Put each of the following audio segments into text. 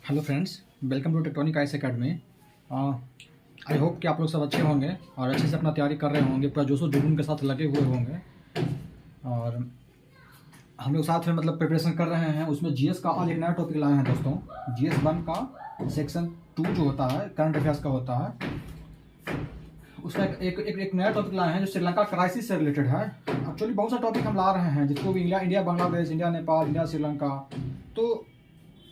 Hello friends, welcome to tectonic ice academy. I hope कि आप लोग सब अच्छे होंगे और अच्छे से अपना तैयारी कर रहे होंगे, पूरा जोशो जुनून के साथ लगे हुए होंगे। और हम लोग साथ में प्रिपरेशन कर रहे हैं। उसमें जीएस का आज एक नया टॉपिक लाए हैं दोस्तों। जीएस 1 का सेक्शन 2 जो होता है, करंट अफेयर्स का होता है, उसका एक नया टॉपिक लाए हैं जो श्रीलंका क्राइसिस से रिलेटेड है। एक्चुअली बहुत सा टॉपिक हम ला रहे हैं जिसको भी India Bangladesh, India Nepal, India Sri Lanka. तो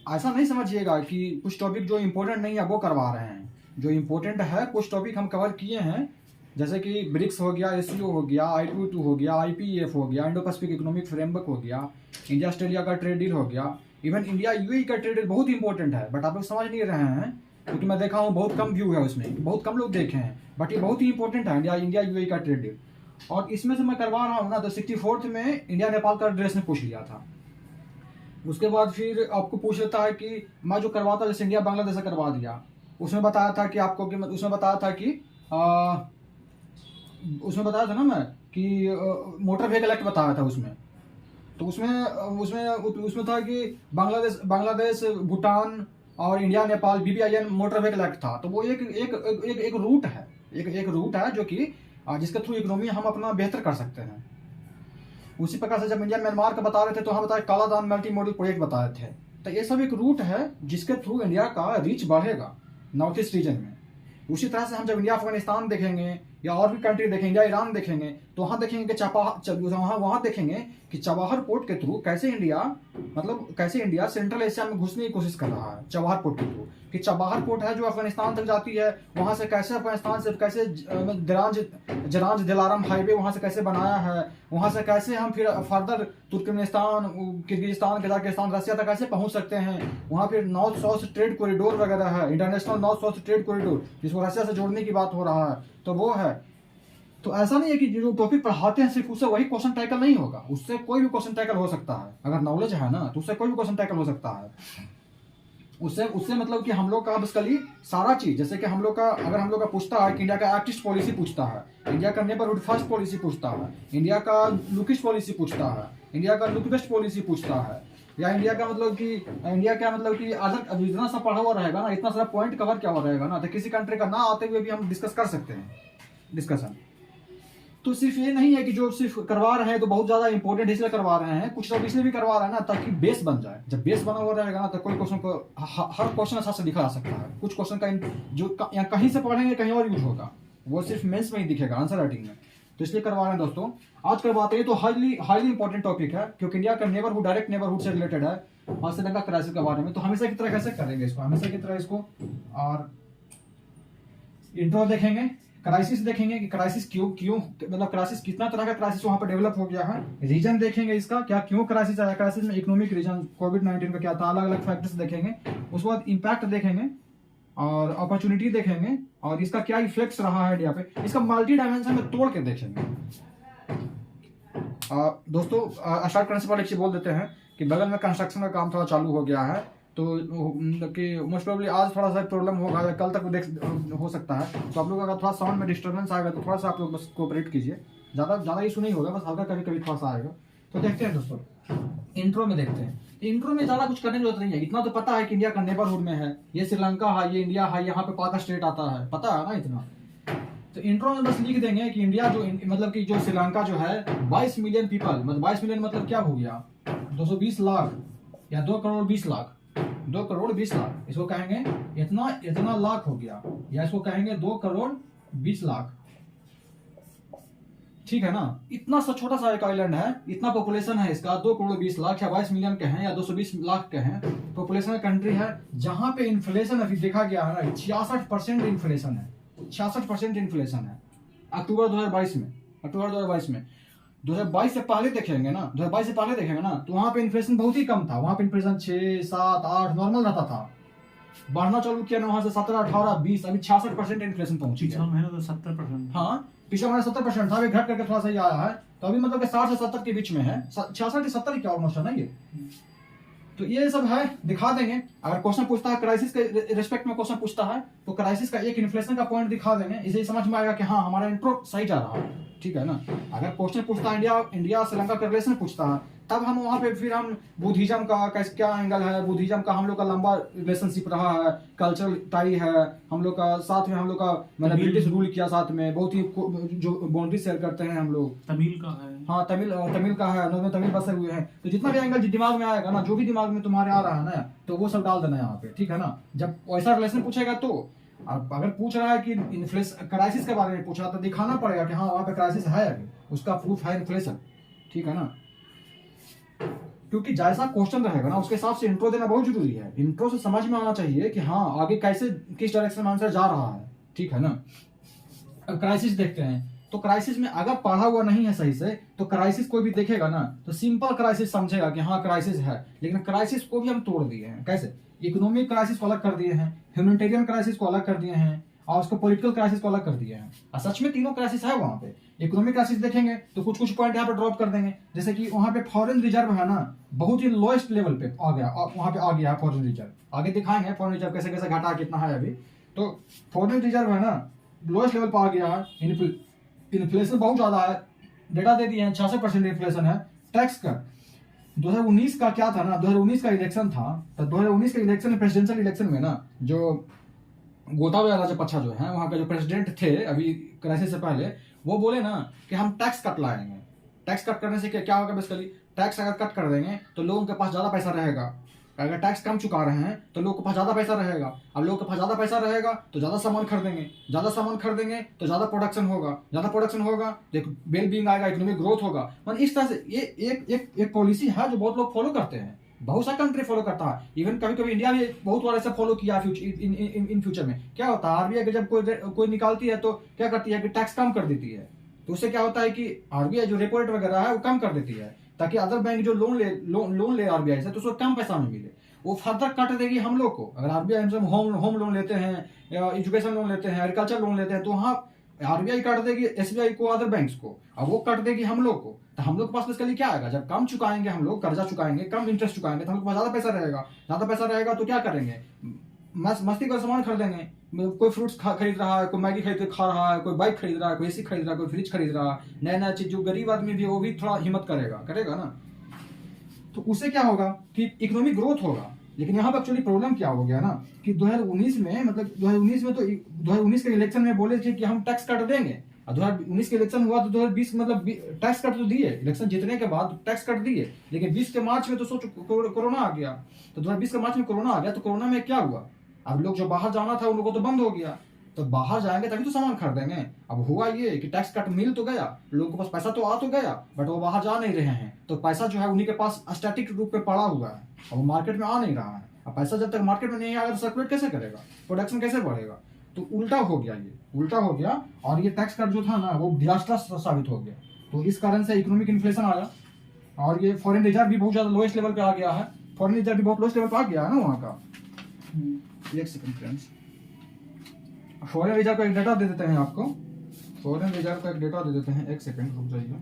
ऐसा नहीं समझिएगा कि कुछ टॉपिक जो इम्पोर्टेंट नहीं है वो करवा रहे हैं। जो इम्पोर्टेंट है कुछ टॉपिक हम कवर किए हैं, जैसे कि ब्रिक्स हो गया, एससीओ हो गया, I2E2 हो गया, IPEF हो गया, इंडो पैसिफिक इकोनॉमिक फ्रेमवर्क हो गया, इंडिया ऑस्ट्रेलिया का ट्रेड डील हो गया, इवन इंडिया यूएई का ट्रेड डील बहुत इंपॉर्टेंट है। बट आप लोग समझ नहीं रहे हैं क्योंकि मैं देखा हूँ बहुत कम व्यू है उसमें, बहुत कम लोग देखे हैं। बट ये बहुत ही इंपॉर्टेंट है इंडिया यूएई का ट्रेड डील। और इसमें से मैं करवा रहा हूँ ना, तो 64th में इंडिया नेपाल का ड्रेस ने पूछ लिया था। उसके बाद फिर आपको पूछ लेता है कि मैं जो करवाता जैसे इंडिया बांग्लादेश से करवा दिया, उसमें बताया था कि आपको कि उसमें बताया था कि उसमें बताया था ना मैं कि मोटर व्हीकल एक्ट बताया था उसमें। तो उसमें उसमें उसमें था कि बांग्लादेश भूटान और India Nepal BBIN motor vehicle act था। तो वो एक रूट है, एक रूट है जो कि जिसके थ्रू इकोनॉमी हम अपना बेहतर कर सकते हैं। उसी प्रकार से जब इंडिया म्यांमार का बता रहे थे तो हम बताए कालादान मल्टी मॉडल प्रोजेक्ट बताए थे। तो ये सब एक रूट है जिसके थ्रू इंडिया का रीच बढ़ेगा नॉर्थ ईस्ट रीजन में। उसी तरह से हम जब इंडिया अफगानिस्तान देखेंगे या और भी कंट्री देखेंगे, इंडिया ईरान देखेंगे, तो वहाँ देखेंगे कि वहाँ देखेंगे कि चबाहर पोर्ट के थ्रू कैसे इंडिया सेंट्रल एशिया में घुसने की कोशिश कर रहा है। चबाहर पोर्ट के थ्रू कि चबाहर पोर्ट है जो अफगानिस्तान तक जाती है, वहाँ से कैसे अफगानिस्तान से कैसे जरांज दिलारम हाईवे वहाँ से कैसे बनाया है, वहाँ से कैसे हम फिर फर्दर तुर्कमेनिस्तान, किर्गिस्तान, कजाकिस्तान, रसिया तक कैसे पहुँच सकते हैं। वहाँ फिर नॉर्थ साउथ ट्रेड कॉरिडोर वगैरह है, international north south trade corridor जिसको रसिया से जोड़ने की बात हो रहा है, तो वो है। तो ऐसा नहीं है कि जो टॉपिक पढ़ाते हैं सिर्फ उससे वही क्वेश्चन टैकल नहीं होगा, उससे कोई भी क्वेश्चन टैकल हो सकता है। अगर नॉलेज है ना तो उससे कोई भी क्वेश्चन टैकल हो सकता है। उससे मतलब कि हम लोग का बेसिकली सारा चीज, जैसे कि हम लोग का अगर हम लोग का पूछता है कि इंडिया का एक्टिस्ट पॉलिसी पूछता है, इंडिया का नेबरहुड फर्स्ट पॉलिसी पूछता है, इंडिया का लुकिश पॉलिसी पूछता है, इंडिया का लुक बेस्ट पॉलिसी पूछता है, या इंडिया का अगर इतना सा पढ़ा हुआ रहेगा ना, इतना सारा पॉइंट कवर किया हुआ रहेगा ना, तो किसी कंट्री का ना आते हुए भी हम डिस्कस कर सकते हैं डिस्कशन। तो सिर्फ ये नहीं है कि जो सिर्फ करवा रहे हैं तो बहुत ज्यादा इंपॉर्टेंट इसलिए करवा रहे हैं, कुछ लोग इसलिए भी करवा रहे हैं ना ताकि बेस बन जाए। जब बेस बना हुआ रहेगा ना तो कोई क्वेश्चन को हर क्वेश्चन अच्छा से लिखा जा सकता है। कुछ क्वेश्चन का जो या कहीं से पढ़ेंगे कहीं और यूज होगा, वो सिर्फ मेंस में ही दिखेगा, आंसर राइटिंग में। तो इसलिए करवा रहे हैं दोस्तों। आज करवाते हैं तो हाईली इंपॉर्टेंट टॉपिक है क्योंकि इंडिया का नेबरहुड, डायरेक्ट नेबरहुड से रिलेटेड है और श्रीलंका क्राइसिस के बारे में। तो हमेशा की तरह कैसे करेंगे इसको, हमेशा की तरह इसको और इंट्रो देखेंगे, क्राइसिस देखेंगे कि क्राइसिस क्यों क्राइसिस कितना तरह का क्राइसिस वहां पर डेवलप हो गया है, रीजन देखेंगे इसका क्या क्यों क्राइसिस आया, क्राइसिस में इकोनॉमिक रीजन, कोविड-19 का क्या था, अलग अलग फैक्टर्स देखेंगे। उसके बाद इम्पैक्ट देखेंगे और अपॉर्चुनिटी देखेंगे और इसका क्या इफेक्ट्स रहा है इंडिया पे, इसका मल्टी डायमेंशन में तोड़ के देखेंगे। दोस्तों स्टार्ट करने से पहले एक चीज बोल देते हैं कि बगल में कंस्ट्रक्शन का काम थोड़ा चालू हो गया है, तो कि मोस्ट प्रोबेबली आज थोड़ा सा प्रॉब्लम होगा या कल तक हो सकता है। तो आप लोग अगर थोड़ा साउंड में डिस्टर्बेंस आएगा तो थोड़ा सा आप लोग बस कोऑपरेट कीजिए, ज़्यादा इशू नहीं होगा, बस हल्का कभी कभी थोड़ा सा आएगा। तो देखते हैं दोस्तों, इंट्रो में देखते हैं। इंट्रो में ज़्यादा कुछ करने की जरूरत नहीं है, इतना तो पता है कि इंडिया का नेबरहुड में है, ये श्रीलंका है, ये इंडिया है, यहाँ पे पाक स्टेट आता है, पता है ना इतना। तो इंट्रो में बस लिख देंगे कि इंडिया जो श्रीलंका जो है 22 मिलियन पीपल, 22 मिलियन मतलब क्या हो गया, 220 लाख या 2 करोड़ 20 लाख, 2 करोड़ 20 लाख इसको कहेंगे, इतना लाख हो गया, या इसको कहेंगे 2 करोड़ 20 लाख। ठीक है ना, इतना सा छोटा सा एक आइलैंड है, इतना पॉपुलेशन है इसका, 2 करोड़ 20 लाख या 22 मिलियन के हैं या 220 लाख के हैं पॉपुलेशन का कंट्री है, जहां पे इन्फ्लेशन अभी देखा गया है ना 66% इन्फ्लेशन है, 66% इन्फ्लेशन है अक्टूबर 2022 में। 2022 से पहले देखेंगे ना, 2022 से पहले देखेंगे ना तो वहां पे इन्फ्लेशन बहुत ही कम था, वहां पे इन्फ्लेशन 6, 7, 8 नॉर्मल रहता था, बढ़ना चालू किया ना वहां से 17, 18, 20, अभी 66% इन्फ्लेशन पहुंच गया। महीना तो 70%, हाँ पिछला महीना 70% था, अभी घट करके थोड़ा सा आया है, तो अभी 60 से 70 के बीच में है, 66 से 70 क्या ऑलमोस्ट है ना ये। तो ये सब है, दिखा देंगे। अगर क्वेश्चन पूछता है क्राइसिस के रिस्पेक्ट में क्वेश्चन पूछता है तो क्राइसिस का एक इन्फ्लेशन का पॉइंट दिखा देंगे, इसे समझ में आएगा कि हाँ हमारा इंट्रो सही जा रहा है। ठीक है ना। अगर क्वेश्चन पूछता है इंडिया श्रीलंका के रिलेशन पूछता है तब हम वहाँ पे फिर हम बुद्धिज्म का कैसे क्या एंगल है, बुद्धिज्म का हम लोग का लंबा रिलेशनशिप रहा है, कल्चरल टाई है हम लोग का, साथ में हम लोग का मतलब ब्रिटिश रूल किया साथ में, बहुत ही जो बाउंड्री शेयर करते हैं हम लोग। तमिल का है, हाँ तमिल का है, नॉर्थ में तमिल बसे हुए हैं। तो जितना भी एंगल दिमाग में आएगा ना, जो भी दिमाग में तुम्हारे आ रहा है ना, तो वो सब डाल देना यहाँ पे, ठीक है ना। जब ऐसा रिलेशन पूछेगा तो अब अगर पूछ रहा है कि इन्फ्लेशन क्राइसिस के बारे में पूछ रहा, तो दिखाना पड़ेगा कि हाँ वहाँ पे क्राइसिस है, अभी उसका प्रूफ है इन्फ्लेशन, ठीक है ना। क्योंकि जैसा क्वेश्चन रहेगा ना उसके हिसाब से इंट्रो देना बहुत जरूरी है। इंट्रो से समझ में आना चाहिए कि हाँ आगे कैसे किस डायरेक्शन में आंसर जा रहा है, ठीक है ना। क्राइसिस देखते हैं, तो क्राइसिस में अगर पढ़ा हुआ नहीं है सही से, तो क्राइसिस कोई भी देखेगा ना तो सिंपल क्राइसिस समझेगा कि हाँ क्राइसिस है। लेकिन क्राइसिस को भी हम तोड़ दिए हैं, कैसे? इकोनॉमिक क्राइसिस को अलग कर दिए हैं, ह्यूमैनिटेरियन क्राइसिस को अलग कर दिए हैं, और उसको पॉलिटिकल क्राइसिस को अलग कर दिए हैं। और सच में तीनों क्राइसिस है वहां पे। इकोनॉमिक क्राइसिस देखेंगे तो कुछ कुछ पॉइंट यहाँ पे ड्रॉप कर देंगे, जैसे कि वहां पे फॉरेन रिजर्व है ना बहुत ही लोएस्ट लेवल पे आ गया, वहां पे आ गया फॉरेन रिजर्व। आगे दिखाएंगे फॉरेन रिजर्व कैसे कैसे घटा कितना है अभी। तो फॉरेन रिजर्व है ना लोएस्ट लेवल पर आ गया है। इन्फ्लेशन बहुत ज्यादा है, डेटा दे दिए हैं 66% इन्फ्लेशन है। टैक्स कर 2019 का क्या था ना, 2019 का इलेक्शन था, तो 2019 के इलेक्शन में, प्रेसिडेंशियल इलेक्शन में ना, जो गोताबाया राजपक्षा जो है वहां के जो प्रेसिडेंट थे अभी क्राइसिस से पहले, वो बोले ना कि हम टैक्स कट लाएंगे। टैक्स कट करने से क्या होगा? बेसिकली टैक्स अगर कट कर देंगे तो लोगों के पास ज्यादा पैसा रहेगा। अगर टैक्स कम चुका रहे हैं तो लोगों के पास ज्यादा पैसा रहेगा। अब लोगों के पास ज्यादा पैसा रहेगा तो ज्यादा सामान खरीदेंगे, ज्यादा सामान खरीदेंगे तो ज्यादा प्रोडक्शन होगा, ज्यादा प्रोडक्शन होगा तो वेल बीइंग आएगा, इकोनॉमिक ग्रोथ होगा। मतलब इस तरह से ये एक पॉलिसी है जो बहुत लोग फॉलो करते हैं, बहुत सा कंट्री फॉलो करता है। इवन कभी कभी इंडिया भी बहुत बार ऐसा फॉलो किया इन फ्यूचर में। क्या होता है, आरबीआई जब कोई निकालती है तो क्या करती है कि टैक्स कम कर देती है। तो उससे क्या होता है कि आरबीआई जो रेपो रेट वगैरह है वो कम कर देती है, ताकि अदर बैंक जो लोन ले आरबीआई से तो उसको कम पैसा में मिले। वो फर्दर कट देगी हम लोग को। अगर आरबीआई हमसे होम लोन लेते हैं या एजुकेशन लोन लेते हैं, एग्रीकल्चर लोन लेते हैं, तो वहाँ आरबीआई काट देगी एसबीआई को, अदर बैंक्स को, और वो कट देगी हम लोग को। तो हम लोग के पास बेसिकली क्या आएगा, जब कम चुकाएंगे हम लोग, कर्जा चुकाएंगे, कम इंटरेस्ट चुकाएंगे, तो हम लोग के पास ज्यादा पैसा रहेगा। ज्यादा पैसा रहेगा तो क्या करेंगे, मस्ती का सामान खरीदेंगे। कोई फ्रूट्स खरीद रहा है, कोई मैगी खरीद के खा रहा है, कोई बाइक खरीद रहा है, कोई एसी खरीद रहा है, कोई फ्रिज खरीद रहा है, नया नया चीज। जो गरीब आदमी भी है वो भी थोड़ा हिम्मत करेगा ना। तो उससे क्या होगा कि इकोनॉमिक ग्रोथ होगा। लेकिन यहाँ पर एक्चुअली प्रॉब्लम क्या हो गया ना कि 2019 में, मतलब 2019 में तो 2019 के इलेक्शन में बोले थे कि हम टैक्स कट देंगे, और 2019 के इलेक्शन हुआ तो 2020 मतलब टैक्स कट तो दिए, इलेक्शन जीतने के बाद टैक्स कट दिए। लेकिन 20 के मार्च में तो सोचो कोरोना आ गया। तो 2020 के मार्च में कोरोना आ गया, तो कोरोना में क्या हुआ, अब लोग जो बाहर जाना था उन लोगों को तो बंद हो गया। तो बाहर जाएंगे तभी तो सामान खरीदेंगे। अब हुआ ये कि टैक्स कट मिल तो गया, लोगों के पास पैसा तो आ तो गया, बट वो बाहर जा नहीं रहे हैं। तो पैसा जो है उन्हीं के पास स्टैटिक रूप पे पड़ा हुआ है और वो मार्केट में आ नहीं रहा है। अब पैसा जब तक मार्केट में नहीं आएगा तो सर्कुलेट कैसे करेगा, प्रोडक्शन कैसे बढ़ेगा? तो उल्टा हो गया, ये उल्टा हो गया। और ये टैक्स कट जो था ना वो डिजास्टर्स साबित हो गया। तो इस कारण से इकोनॉमिक इन्फ्लेशन आया, और ये फॉरेन रिजर्व भी बहुत ज्यादा लोएस्ट लेवल पे आ गया है। फॉरेन रिजर्व भी बहुत लोएस्ट लेवल पे आ गया है ना वहाँ का। एक सेकंड फ्रेंड्स, फॉरेन रिजर्व का एक डेटा दे देते हैं आपको। फॉरेन रिजर्व का एक डेटा दे देते हैं, एक सेकंड रुक जाइए।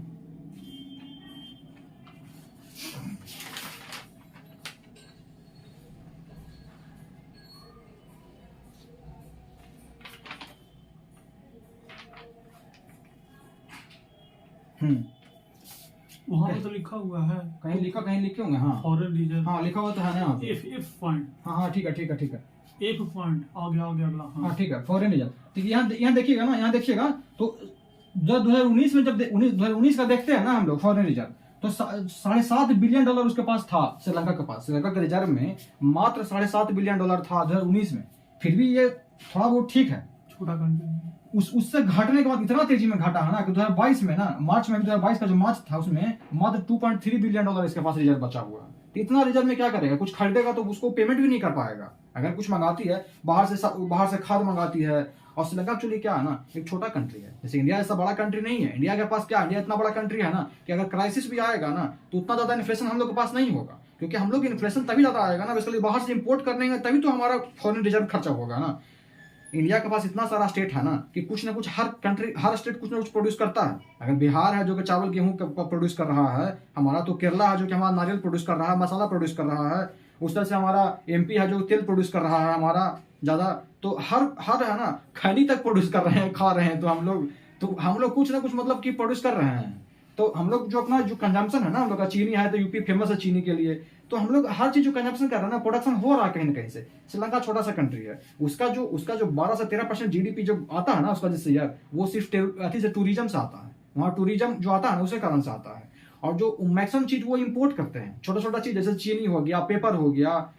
वहाँ पे तो लिखा हुआ है, कहीं लिखे होंगे। हाँ फॉरेन रिजर्व, हाँ लिखा हुआ तो है ना यहाँ पे। इफ पॉइंट, हाँ ठीक है। एक पॉइंट आगे अगला। हाँ ठीक है, फॉरेन रिजर्व। तो यहाँ देखिएगा ना, यहाँ देखिएगा तो जब 2019 में, जब 2019 का देखते हैं ना हम लोग फॉरेन रिजर्व, तो $7.5 बिलियन उसके पास था। श्रीलंका के पास, श्रीलंका के रिजर्व में मात्र $7.5 बिलियन था 2019 में। फिर भी ये थोड़ा बहुत ठीक है, छोटा कंट्री। उससे घटने के बाद इतना तेजी में घटा है ना कि 2022 में ना, मार्च में 2022 का जो मार्च था उसमें मात्र $2.3 बिलियन इसके पास रिजर्व बचा हुआ है। तो इतना रिजर्व में क्या करेगा, कुछ खरीदेगा तो उसको पेमेंट भी नहीं कर पाएगा। अगर कुछ मंगाती है बाहर से खाद मंगाती है। और श्रीलंका एक्चुअली क्या है ना, एक छोटा कंट्री है, जैसे इंडिया ऐसा बड़ा कंट्री नहीं है। इंडिया के पास क्या, इंडिया इतना बड़ा कंट्री है ना कि अगर क्राइसिस भी आएगा ना तो उतना ज्यादा इन्फ्लेशन हम लोग के पास नहीं होगा, क्योंकि हम लोग इन्फ्लेशन तभी ज्यादा आएगा ना बेसिकली बाहर से इंपोर्ट करने में, तभी तो हमारा फॉरेन रिजर्व खर्चा होगा ना। इंडिया के पास इतना सारा स्टेट है ना कि कुछ ना कुछ हर स्टेट कुछ ना कुछ प्रोड्यूस करता है। अगर बिहार है जो कि चावल गेहूं प्रोड्यूस कर रहा है हमारा, तो केरला है जो कि हमारा नारियल प्रोड्यूस कर रहा है, मसाला प्रोड्यूस कर रहा है। उस तरह से हमारा एमपी है जो तेल प्रोड्यूस कर रहा है हमारा ज्यादा। तो हर है ना खैनी तक प्रोड्यूस कर रहे हैं, खा रहे हैं। तो हम लोग कुछ ना कुछ मतलब कि प्रोड्यूस कर रहे हैं। तो हम लोग जो अपना जो कंजम्पशन है ना, हम लोग का चीनी है तो यूपी फेमस है चीनी के लिए, तो हम लोग हर चीज जो कंजम्पशन कर रहे हैं ना, प्रोडक्शन हो रहा है कहीं ना कहीं से। श्रीलंका छोटा सा कंट्री है, उसका जो 12 से 13% जीडीपी जो आता है ना उसका जिससे यार, वो सिर्फ अति से टूरिज्म से आता है। वहाँ टूरिज्म जो आता है ना उसी कारण से आता है। और जो मैक्सिमम चीज वो इम्पोर्ट करते हैं, छोटा छोटा चीज जैसे चीनी हो गया, पेपर हो गया,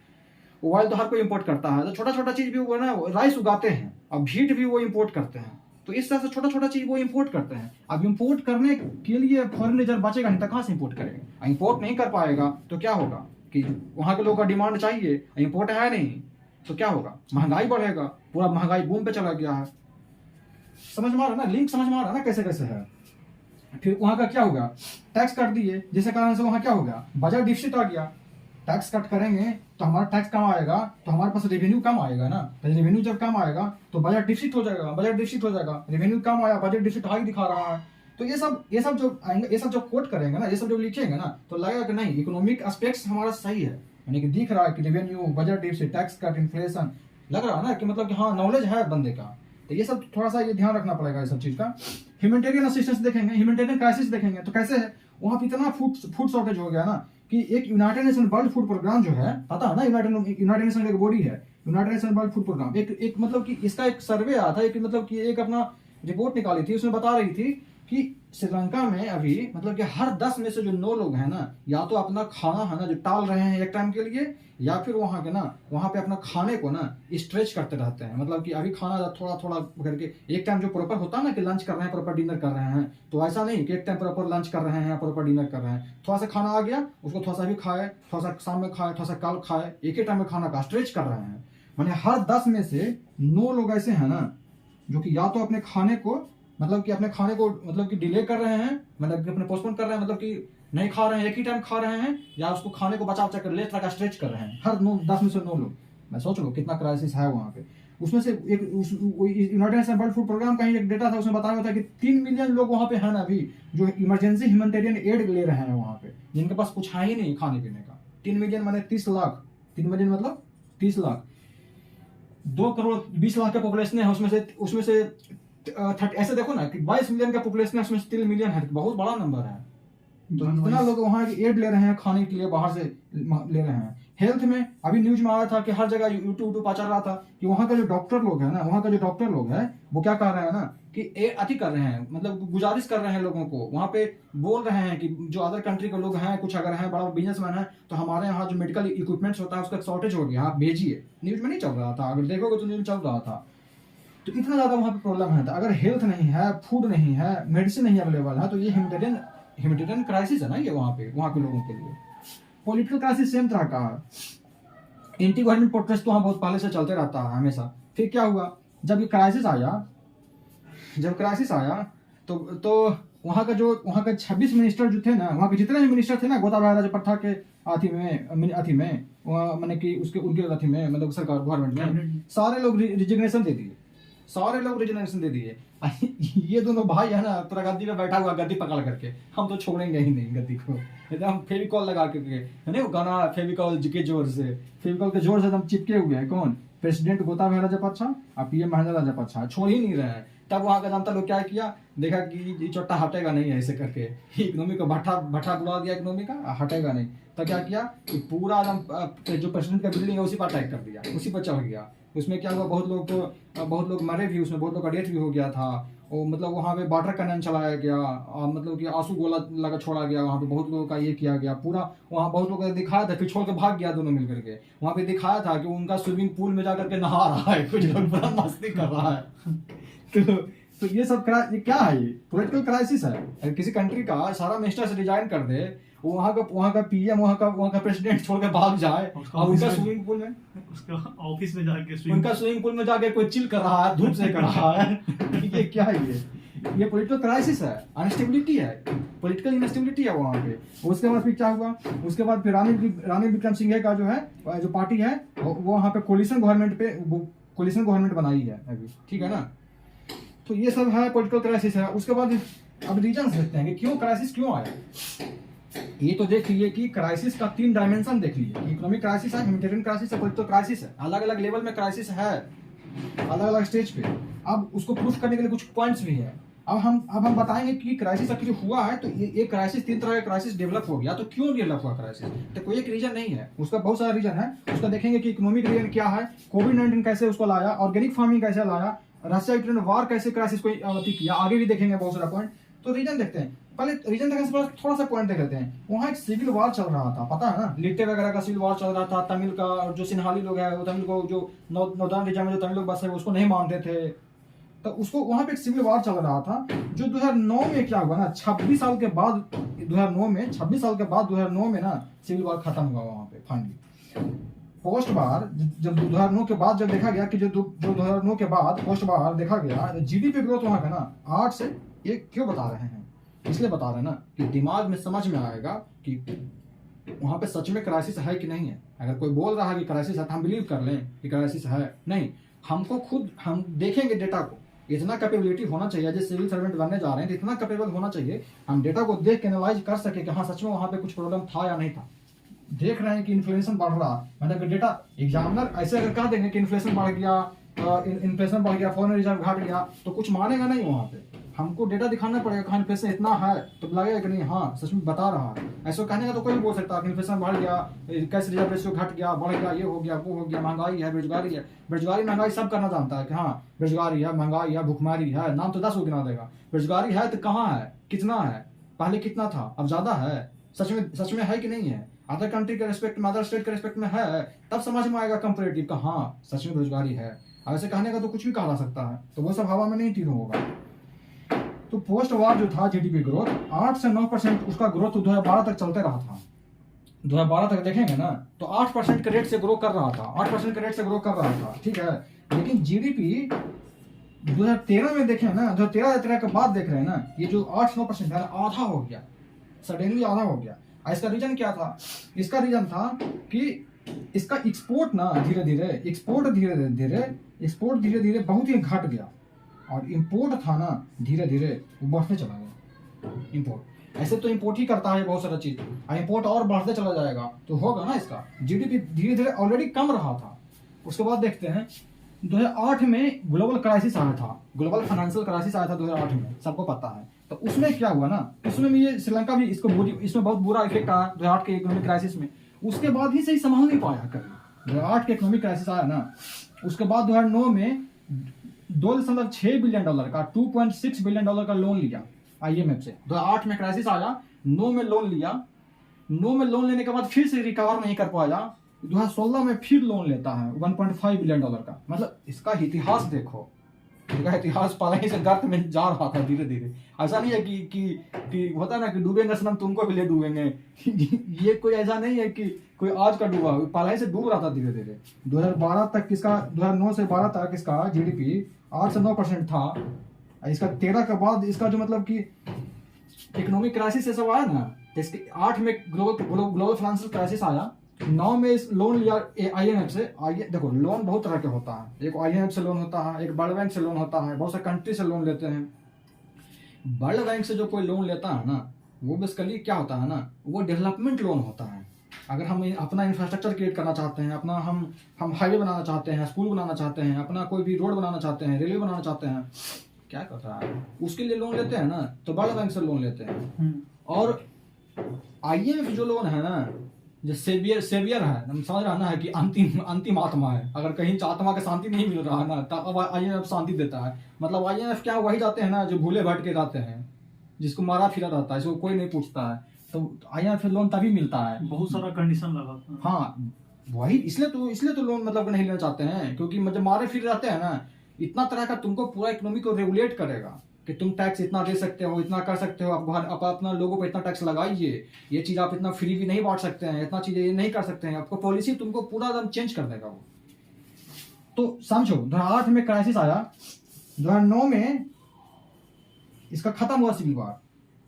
ऑयल तो हर कोई इम्पोर्ट करता है, तो छोटा छोटा चीज भी वो ना राइस उगाते हैं, और भीट भी वो इम्पोर्ट करते हैं। तो इस तरह से छोटा छोटा चीज वो इम्पोर्ट करते हैं। अब इम्पोर्ट करने के लिए फॉरेन रिजर्व बचेगा नहीं तो कहाँ से इम्पोर्ट करेगा? इम्पोर्ट नहीं कर पाएगा तो क्या होगा कि वहां के लोगों का डिमांड चाहिए, इम्पोर्ट है नहीं तो क्या होगा? महंगाई बढ़ेगा, पूरा महंगाई बूम पे चला गया है। समझ में आ रहा है ना, लिंक समझ में आ रहा है ना कैसे कैसे है। फिर वहां का क्या होगा, टैक्स कट दिए, जिसके कारण से वहां क्या हो गया, बजट डिफिसिट आ गया। टैक्स कट करेंगे तो हमारा टैक्स कम आएगा, तो हमारे पास रेवेन्यू कम आएगा ना, तो रेवेन्यू जब कम आएगा तो बजट डिफिसिट हो जाएगा, बजट डिफिसिट हो जाएगा, रेवेन्यू कम आया, बजट डिफिसिट हाई दिखा रहा है। तो ये सब जो आएंगे, ये सब जो कोट करेंगे ना, ये सब जो लिखेंगे ना, तो लगेगा कि नहीं इकोनॉमिक एस्पेक्ट्स हमारा सही है, यानी कि दिख रहा है कि revenue, budget deficit, tax cut, inflation, लग रहा है ना कि मतलब कि हाँ नॉलेज है बंदे का। तो ये सब थोड़ा सा ये ध्यान रखना पड़ेगा, ये सब चीज का। ह्यूमैनिटेरियन असिस्टेंस देखेंगे, ह्यूमैनिटेरियन क्राइसिस देखेंगे, तो कैसे है वहां पे इतना फूड शॉर्टेज हो गया ना कि एक United Nation World Food Programme जो है, पता है ना, यूनाइटेड नेशन का एक बॉडी है, United Nation World Food Programme, एक मतलब कि इसका एक सर्वे आया था, एक मतलब कि एक अपना रिपोर्ट निकाली थी, उसमें बता रही थी कि श्रीलंका में अभी मतलब कि हर 10 में से जो 9 लोग हैं ना, या तो अपना खाना है ना जो टाल रहे हैं एक टाइम के लिए, या फिर वहाँ के ना वहाँ पे अपना खाने को ना स्ट्रेच करते रहते हैं। मतलब कि अभी खाना थोड़ा थोड़ा करके, एक टाइम जो प्रॉपर होता है ना कि लंच कर रहे हैं, प्रॉपर डिनर कर रहे हैं, तो ऐसा नहीं कि एक टाइम प्रॉपर लंच कर रहे हैं, प्रॉपर डिनर कर रहे हैं, थोड़ा सा खाना आ गया उसको थोड़ा सा भी खाए, थोड़ा सा शाम में खाए, थोड़ा सा कल खाए, एक ही टाइम में खाना का स्ट्रेच कर रहे हैं। माने हर 10 में से 9 लोग ऐसे हैं ना जो कि या तो अपने खाने को मतलब कि अपने खाने को मतलब कि डिले कर रहे हैं, मतलब कि अपने पोस्टपोन कर रहे हैं, मतलब कि नहीं खा रहे हैं, एक ही टाइम खा रहे हैं, या उसको खाने को बचा बचा कर लेट तक स्ट्रेच कर रहे हैं। हर 10 में से 9 लोग। मैं सोच लो कितना क्राइसिस है वहाँ पे। उसमें से एक United Nation World Food Programme का ही एक डेटा था, उसमें बताया हुआ था कि 3 मिलियन लोग वहाँ पे हैं ना अभी जो इमरजेंसी ह्यूमैनिटेरियन एड ले रहे हैं वहाँ पे, जिनके पास कुछ है ही नहीं खाने पीने का। 3 मिलियन माने 30 लाख, 3 मिलियन मतलब 30 लाख, 2 करोड़ 20 लाख का पॉपुलेशन है, उसमें से ऐसे देखो ना कि 22 मिलियन का पॉपुलेशन है, उसमें 3 मिलियन है, बहुत बड़ा नंबर है। तो इतना लोग वहाँ की एड ले रहे हैं खाने के लिए, बाहर से ले रहे हैं। हेल्थ में अभी न्यूज में आया था कि हर जगह यूट्यूब चल रहा था कि वहाँ का जो डॉक्टर लोग है ना, वहाँ का जो डॉक्टर लोग है वो क्या कह रहे हैं ना कि अति कर रहे हैं, मतलब गुजारिश कर रहे हैं लोगों को, वहाँ पे बोल रहे हैं कि जो अदर कंट्री के लोग हैं, कुछ अगर हैं बड़ा बिजनेसमैन है, तो हमारे यहाँ जो मेडिकल इक्विपमेंट्स होता है उसका शॉर्टेज हो गया, आप भेजिए। न्यूज में नहीं चल रहा था, अगर देखोगे तो न्यूज चल रहा था। तो इतना ज्यादा वहाँ पे प्रॉब्लम है। तो अगर हेल्थ नहीं है, फूड नहीं है, मेडिसिन नहीं अवेलेबल है, तो ये ह्यूमैनिटेरियन क्राइसिस है ना ये वहाँ के लोगों के लिए। पॉलिटिकल क्राइसिस सेम तरह का है। एंटी गवर्नमेंट प्रोटेस्ट तो वहाँ बहुत पहले से चलते रहता है हमेशा। फिर क्या हुआ, जब क्राइसिस आया तो वहाँ का 26 मिनिस्टर जो थे ना, वहाँ के जितने भी मिनिस्टर थे ना गोताबाया राजपक्षा के अथी में मैंने कि उनके अथी में मतलब सरकार गवर्नमेंट में सारे लोग रिजिग्नेशन दे दिए। ये दोनों भाई है ना पूरा गद्दी पे बैठा हुआ, गद्दी पकड़ करके, हम तो छोड़ेंगे ही नहीं गद्दी को, एकदम फेविकॉल लगा के है ना, वो गाना फेविकॉल के जोर से एकदम चिपके हुए हैं। कौन? प्रेसिडेंट गोताबाया राजपक्षा और पीएम महिंदा राजपक्षा छोड़ ही नहीं रहे हैं। तब वहाँ का जनता लोग क्या किया, देखा कि ये चोट्टा हटेगा नहीं ऐसे करके, इकोनॉमी को भट्ठा बुला दिया, इकोनॉमी का हटेगा नहीं। तो क्या किया कि पूरा एकदम जो प्रेसिडेंट का बिल्डिंग है उसी पर अटैक कर दिया, उसी पर चढ़ गया। उसमें क्या हुआ, बहुत लोग मरे भी, उसमें बहुत लोग का डेथ भी हो गया था। और मतलब वहाँ पे वाटर कैनन चलाया गया, मतलब कि आंसू गोला लगा छोड़ा गया, वहाँ पे बहुत लोगों का ये किया गया पूरा। वहाँ बहुत लोगों को दिखाया था, फिर छोड़ के भाग गया दोनों मिलकर के। वहाँ पे दिखाया था कि उनका स्विमिंग पूल में जाकर के नहा रहा है, कुछ लोग बड़ा मस्ती कर रहा है। तो ये सब ये क्या है, ये पॉलिटिकल क्राइसिस है। अगर किसी कंट्री का सारा मिनिस्टर से रिजाइन कर दे, वहाँ का पीएम वहाँ का प्रेसिडेंट छोड़ के भाग जाए, और उनका स्विमिंग पूल में, उसका ऑफिस में जाके उनका स्विमिंग पूल में जाके कोई चिल कर रहा है, धूप से कर रहा है। ये क्या है, ये पॉलिटिकल क्राइसिस है, अनस्टेबिलिटी है, पॉलिटिकल इनस्टेबिलिटी है वहाँ पे। उसके बाद फिर क्या हुआ, उसके बाद फिर रानी विक्रम सिंघे का जो पार्टी है वो वहाँ पे कोलिशन गवर्नमेंट बनाई है अभी, ठीक है ना। तो ये सब है, पॉलिटिकल क्राइसिस है। उसके बाद अब रीजन देखते हैं कि क्यों क्राइसिस क्यों आया। ये तो देख लिए कि क्राइसिस का 3 डायमेंशन देख लिए, इकोनॉमिक क्राइसिस है, ह्यूमैनिटेरियन क्राइसिस है, पॉलिटिकल क्राइसिस है। अलग अलग लेवल में क्राइसिस है, अलग अलग स्टेज पे। अब उसको प्रूफ करने के लिए कुछ पॉइंट्स भी है। अब हम बताएंगे कि क्राइसिस आखिर हुआ है, तो ये क्राइसिस 3 तरह का क्राइसिस डेवलप हो गया। तो क्यों डेवलप हुआ क्राइसिस? तो कोई एक रीजन नहीं है, उसका बहुत सारा रीजन है। उसका देखेंगे कि इकोनॉमिक रीजन क्या है, कोविड-19 कैसे उसको लाया, ऑर्गेनिक फार्मिंग कैसे लाया, रशिया यूक्रेन वार कैसे क्राइसिस को अवधि किया, आगे भी देखेंगे बहुत सारा पॉइंट। तो रीजन देखते हैं, पहले रीजन देखने से पहले थोड़ा सा पॉइंट देख लेते हैं। वहाँ एक सिविल वार चल रहा था, पता है ना, लिट्टे वगैरह का सिविल वार चल रहा था। तमिल का, और जो सिन्हाली लोग है वो तमिल को, जो नॉर्दर्न रीजन में जो तमिल लोग बसे हैं उसको नहीं मानते थे, तो उसको वहां पे एक सिविल वार चल रहा था। जो 2009 में क्या हुआ ना, 26 साल के बाद 2009 में 26 साल के बाद 2009 में ना सिविल वार खत्म हुआ वहां पे फाइनली। पोस्ट वार जब 2009 के बाद जब देखा गया कि जो 2009 के बाद पोस्ट वार देखा गया, जीडीपी ग्रोथ वहां का ना 8 से, ये क्यों बता रहे हैं, इसलिए बता रहे हैं ना कि दिमाग में समझ में आएगा कि वहां पे सच में क्राइसिस है कि नहीं है। अगर कोई बोल रहा है कि क्राइसिस है तो हम बिलीव कर लें कि क्राइसिस है, नहीं, हमको खुद हम देखेंगे डेटा को। इतना कैपेबिलिटी होना चाहिए, जैसे सिविल सर्वेंट बनने जा रहे हैं तो इतना कैपेबल होना चाहिए, हम डेटा को देख के एनालाइज कर सके कि हाँ सच में वहां पे कुछ प्रॉब्लम था या नहीं था। देख रहे हैं कि इन्फ्लेशन बढ़ रहा, मतलब डेटा एग्जामिनर ऐसे अगर कह देंगे कि इन्फ्लेशन बढ़ गया, इन्फ्लेशन बढ़ गया, फॉरेन रिजर्व घट गया, तो कुछ मानेगा नहीं वहां पे। हमको डेटा दिखाना पड़ेगा कि इन्फ्लेशन इतना है, तो लगेगा कि नहीं हाँ सच में बता रहा है। ऐसा कहने का तो कोई भी बोल सकता है कि इन्फ्लेशन बढ़ गया, कैश रिजर्व रेशियो घट गया, बढ़ गया, ये हो गया, वो हो गया, महंगाई है, बेरोजगारी है। बेरोजगारी महंगाई सब करना जानता है कि हाँ बेरोजगारी है, महंगाई है, भुखमरी है, नाम तो 10 को गिना देगा। बेरोजगारी है तो कहाँ है, कितना है, पहले कितना था, अब ज्यादा है, सच में है कि नहीं है, अदर कंट्री के रेस्पेक्ट में, अदर स्टेट के रेस्पेक्ट में है, तब समझ में आएगा कंपेरेटिव का हाँ सच में बेरोजगारी है। ऐसे कहने का तो कुछ भी कहा जा सकता है, तो वो सब हवा में नहीं तीनों होगा। तो पोस्ट वार जो था जीडीपी ग्रोथ 8 से 9% उसका ग्रोथ 2012 तक चलते रहा था। 2012 तक देखेंगे ना तो 8% के रेट से ग्रो कर रहा था, 8% के रेट से ग्रो कर रहा था, ठीक है। लेकिन जीडीपी 2013 में देखें ना, 2013 के बाद देख रहे हैं ना, ये जो 8-9% है आधा हो गया, सडनली आधा हो गया। इसका रीजन क्या था? इसका रीजन था कि इसका एक्सपोर्ट ना धीरे धीरे बहुत ही घट गया, और इंपोर्ट था ना धीरे धीरे वो बढ़ते चला गया। इंपोर्ट ऐसे तो इंपोर्ट ही करता है बहुत सारा चीज, और इंपोर्ट और बढ़ते चला जाएगा तो होगा ना, इसका जीडीपी धीरे धीरे ऑलरेडी कम रहा था। उसके बाद देखते हैं 2008 में ग्लोबल क्राइसिस आया था, ग्लोबल फाइनेंशियल क्राइसिस आया था 2008 में, सबको पता है। तो उसमें क्या हुआ ना, उसमें भी ये श्रीलंका भी इसमें बहुत बुरा इफेक्ट आया 2008 के इकोनॉमिक क्राइसिस में। उसके बाद भी सही संभाल नहीं पाया कभी। 2008 के इकोनॉमिक क्राइसिस आया ना, उसके बाद 2009 में $2.6 बिलियन का, $2.6 बिलियन का लोन लिया आईएमएफ से। 2008 में क्राइसिस आया, 9 में लोन लिया, 9 में लोन लेने के बाद फिर से रिकवर नहीं कर पाया, 2016 में फिर लोन लेता है $1.5 बिलियन का। मतलब इसका इतिहास देखो, इसका इतिहास पहले ही से गर्त में जा रहा था धीरे धीरे। ऐसा नहीं है कि होता है ना कि डूबेंगे सनम तुमको भी ले डूबेंगे ये कोई ऐसा नहीं है कि कोई आज का डूबा, पहले ही से डूब रहा था धीरे धीरे। 2012 तक इसका, 2009 से 12 तक इसका जीडीपी 8 से 9% था। इसका 13 के बाद इसका जो मतलब कि इकोनॉमिक क्राइसिस ये सब आया ना, तो इसके 8 में ग्लोबल फाइनेंशियल क्राइसिस आया, 9 में इस लोन लिया आईएमएफ से। देखो लोन बहुत तरह के होता है, एक आईएमएफ से लोन होता है, एक वर्ल्ड बैंक से लोन होता है, बहुत से कंट्री से लोन लेते हैं। वर्ल्ड बैंक से जो कोई लोन लेता है ना, वो बेसिकली क्या होता है ना, वो डेवलपमेंट लोन होता है। अगर हम अपना इंफ्रास्ट्रक्चर क्रिएट करना चाहते हैं, अपना हम हाईवे बनाना चाहते हैं, स्कूल बनाना चाहते हैं, अपना कोई भी रोड बनाना चाहते हैं, रेलवे बनाना चाहते हैं, क्या करता है उसके लिए लोन लेते हैं ना, तो वर्ल्ड बैंक से लोन लेते हैं। और आईएमएफ जो लोन है ना, जो सेवियर है, हम समझ रहा है कि अंतिम आत्मा है। अगर कहीं आत्मा का शांति नहीं मिल रहा है ना, तब अब आईएमएफ शांति देता है। मतलब आईएमएफ क्या, वही जाते हैं ना जो भूले भटके जाते हैं, जिसको मारा फिरा रहता है, इसको कोई नहीं पूछता है, तो आईएमएफ लोन तभी मिलता है। बहुत सारा कंडीशन लगा था। हाँ वही, इसलिए तो लोन मतलब नहीं लेना चाहते हैं, क्योंकि जब मारे फिर जाते हैं ना, इतना तरह का तुमको पूरा इकोनॉमी को रेगुलेट करेगा कि तुम टैक्स इतना दे सकते हो, इतना कर सकते हो, आप अपना लोगों पर इतना टैक्स लगाइए, ये चीज आप इतना फ्री भी नहीं बांट सकते हैं, इतना चीजें ये नहीं कर सकते हैं, आपको पॉलिसी तुमको पूरा एकदम चेंज कर देगा वो। तो समझो 2008 में क्राइसिस आया, 2009 में इसका खत्म हुआ सिविल वार,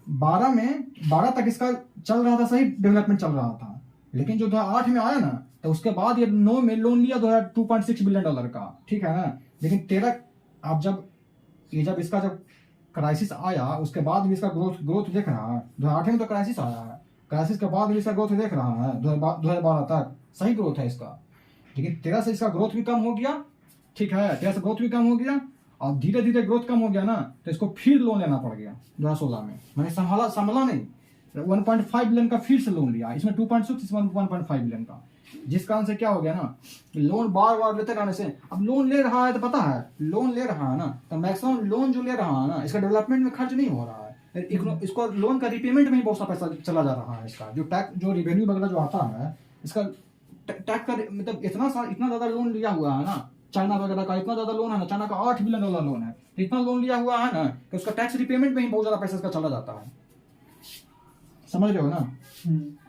12 तक इसका चल रहा था, सही डेवलपमेंट चल रहा था। लेकिन जो 2008 में आया ना, तो उसके बाद ये 9 में लोन लिया $2.6 बिलियन का, ठीक है ना। लेकिन 13 अब जब इसका क्राइसिस आया, उसके बाद भी इसका ग्रोथ देख रहा है। 2008 में तो क्राइसिस आया है, क्राइसिस के बाद भी इसका ग्रोथ देख रहा है, 2012 तक सही ग्रोथ है इसका। लेकिन 13 से इसका ग्रोथ भी कम हो गया, ठीक है, 13 से ग्रोथ भी कम हो गया, और धीरे धीरे ग्रोथ कम हो गया ना, तो इसको फिर लोन लेना पड़ गया 2016 में। मैंने संभाला नहीं, 1.5 बिलियन का फिर से लोन लिया, इसमें 2.6, इसमें 1.5 बिलियन का। जिस कारण से क्या हो गया ना, लोन बार बार लेते रहने से, अब लोन ले रहा है तो पता है लोन ले रहा है ना, तो मैक्सिमम लोन जो ले रहा है ना, इसका डेवलपमेंट में खर्च नहीं हो रहा है, इसको लोन का रिपेमेंट में ही बहुत सा पैसा चला जा रहा है। इसका जो टैक्स, जो रिवेन्यू वगैरह जो आता है, इसका टैक्स का मतलब इतना ज़्यादा लोन लिया हुआ है ना, चाइना वगैरह का इतना ज़्यादा लोन है ना, चाइना का $8 बिलियन लोन है, इतना लोन लिया हुआ है ना कि उसका टैक्स रिपेमेंट में ही बहुत ज़्यादा पैसा इसका चला जाता है। समझ रहे हो ना?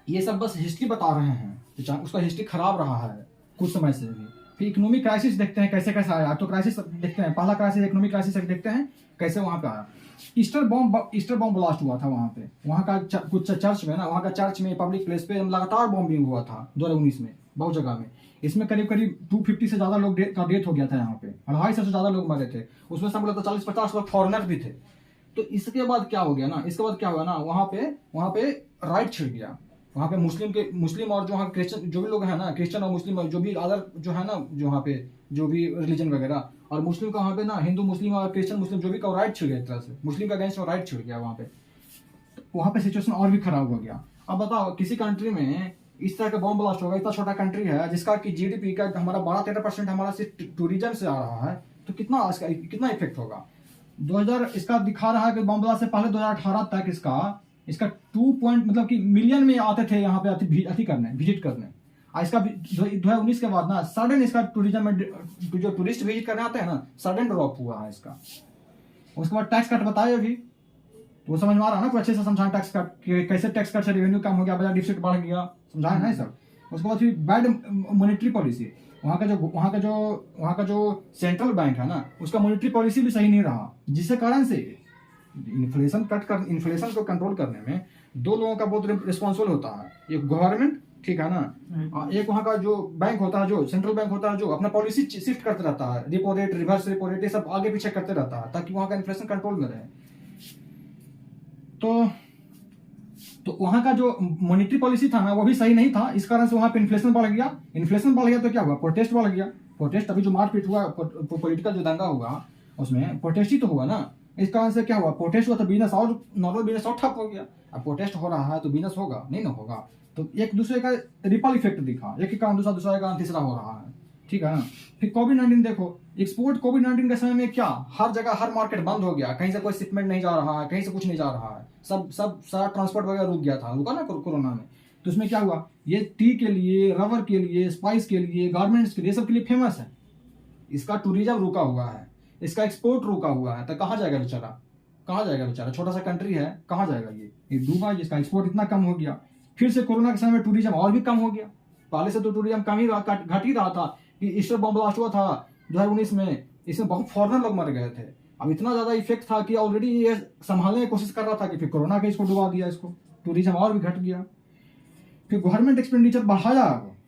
ये सब बस हिस्ट्री बता रहे हैं, उसका हिस्ट्री खराब रहा है कुछ समय से भी। फिर इकोनॉमिक क्राइसिस देखते हैं कैसे कैसे आया, तो क्राइसिस देखते हैं, पहला क्राइसिस इकोनॉमिक क्राइसिस देखते हैं कैसे वहाँ पे आया। ईस्टर बॉम्ब ब्लास्ट हुआ था वहाँ पे, वहाँ का कुछ चर्च में ना, वहाँ का चर्च में पब्लिक प्लेस पे लगातार बॉम्बिंग हुआ था 2019 में बहुत जगह में। इसमें करीब 250 से ज़्यादा लोग का डेथ हो गया था यहाँ पे, 250 से ज़्यादा लोग मरे थे, उसमें सब लोग 40-50 लोग फॉरेनर भी थे। तो इसके बाद क्या हो गया ना, इसके बाद क्या हुआ ना, वहाँ पे राइट छिड़ गया। वहाँ पे मुस्लिम और जो वहाँ क्रिश्चियन जो भी लोग हैं ना, क्रिश्चियन और मुस्लिम जो भी अदर जो है ना, जो वहाँ पे जो भी रिलीजन वगैरह, और मुस्लिम का वहाँ पे ना, हिंदू मुस्लिम और क्रिश्चियन मुस्लिम जो भी का राइट छिड़ गया, एक तरह से मुस्लिम का अगेंस्ट राइट छिड़ गया वहाँ पे। तो वहाँ पे सिचुएशन और भी खराब हो गया। अब बताओ किसी कंट्री में इस तरह का बॉम्ब ब्लास्ट होगा, इतना छोटा कंट्री है जिसका कि GDP का हमारा 12-13% हमारा सिर्फ टूरिज्म से आ रहा है, तो कितना इफेक्ट होगा। 2000 इसका दिखा रहा है कि बॉम्ब ब्लास्ट से पहले 2018 तक इसका 2 पॉइंट मतलब कि मिलियन में आते थे यहाँ पे विजिट करने। और इसका 2019 के बाद ना सडन इसका टूरिज्म में जो टूरिस्ट विजिट करने आते हैं ना, सडन ड्रॉप हुआ है इसका। उसके बाद टैक्स कट बताए अभी, तो वो समझ में आ रहा है ना, अच्छे से समझाएं टैक्स कट, कैसे टैक्स कट से रेवेन्यू कम हो गया, बजाय डिफिसिट बढ़ गया, समझाए ना सर। उसके बाद फिर बैड मॉनेटरी पॉलिसी, वहाँ का जो सेंट्रल बैंक है ना, उसका मॉनेटरी पॉलिसी भी सही नहीं रहा, जिसके कारण से इन्फ्लेशन को कंट्रोल करने में दो लोगों का बहुत रिस्पॉन्सिबल होता है, एक गवर्नमेंट, ठीक है ना, एक वहाँ का जो बैंक होता है, जो सेंट्रल बैंक होता है, जो अपना पॉलिसी शिफ्ट करते रहता है, repo rate, reverse repo rate, ये सब आगे पीछे करते रहता है ताकि वहाँ का इन्फ्लेशन कंट्रोल में रहे। तो वहाँ का जो मॉनेटरी पॉलिसी था ना, वो भी सही नहीं था, इस कारण से वहाँ पे इन्फ्लेशन बढ़ गया तो क्या हुआ, प्रोटेस्ट बढ़ गया। प्रोटेस्ट अभी जो मारपीट हुआ, पॉलिटिकल जो दंगा हुआ, उसमें प्रोटेस्ट ही तो हुआ ना, इस कारण से क्या हुआ, प्रोटेस्ट हुआ तो बिजनेस और नॉर्मल बिजनेस और ठप हो गया। अब प्रोटेस्ट हो रहा है तो बिजनेस होगा नहीं ना होगा, तो एक दूसरे का रिपल इफेक्ट दिखा, एक कारण दूसरा कारण तीसरा हो रहा है, ठीक है ना। फिर कोविड-19 देखो, एक्सपोर्ट कोविड-19 के समय में क्या, हर जगह हर मार्केट बंद हो गया, कहीं से कोई शिपमेंट नहीं जा रहा है, कहीं से कुछ नहीं जा रहा है, सब सारा ट्रांसपोर्ट वगैरह रुक गया था, रुका ना कोरोना में। तो उसमें क्या हुआ, ये टी के लिए, रबर के लिए, स्पाइस के लिए, गारमेंट्स के लिए, सब के लिए फेमस है, इसका टूरिज्म रुका हुआ है, इसका एक्सपोर्ट रुका हुआ है, तो कहाँ जाएगा बेचारा, छोटा सा कंट्री है, कहाँ जाएगा ये डूबा, जिसका एक्सपोर्ट इतना कम हो गया। फिर से कोरोना के समय में टूरिज्म और भी कम हो गया, पहले से तो टूरिज्म कम ही घट ही रहा था कि ईस्टर बॉम्ब ब्लास्ट हुआ था 2019 में, इसमें बहुत फॉरेनर लोग मर गए थे। अब इतना ज़्यादा इफेक्ट था कि ऑलरेडी ये संभालने की कोशिश कर रहा था कि फिर कोरोना के इसको डुबा दिया, इसको टूरिज्म और भी घट गया। फिर गवर्नमेंट एक्सपेंडिचर बढ़ाया,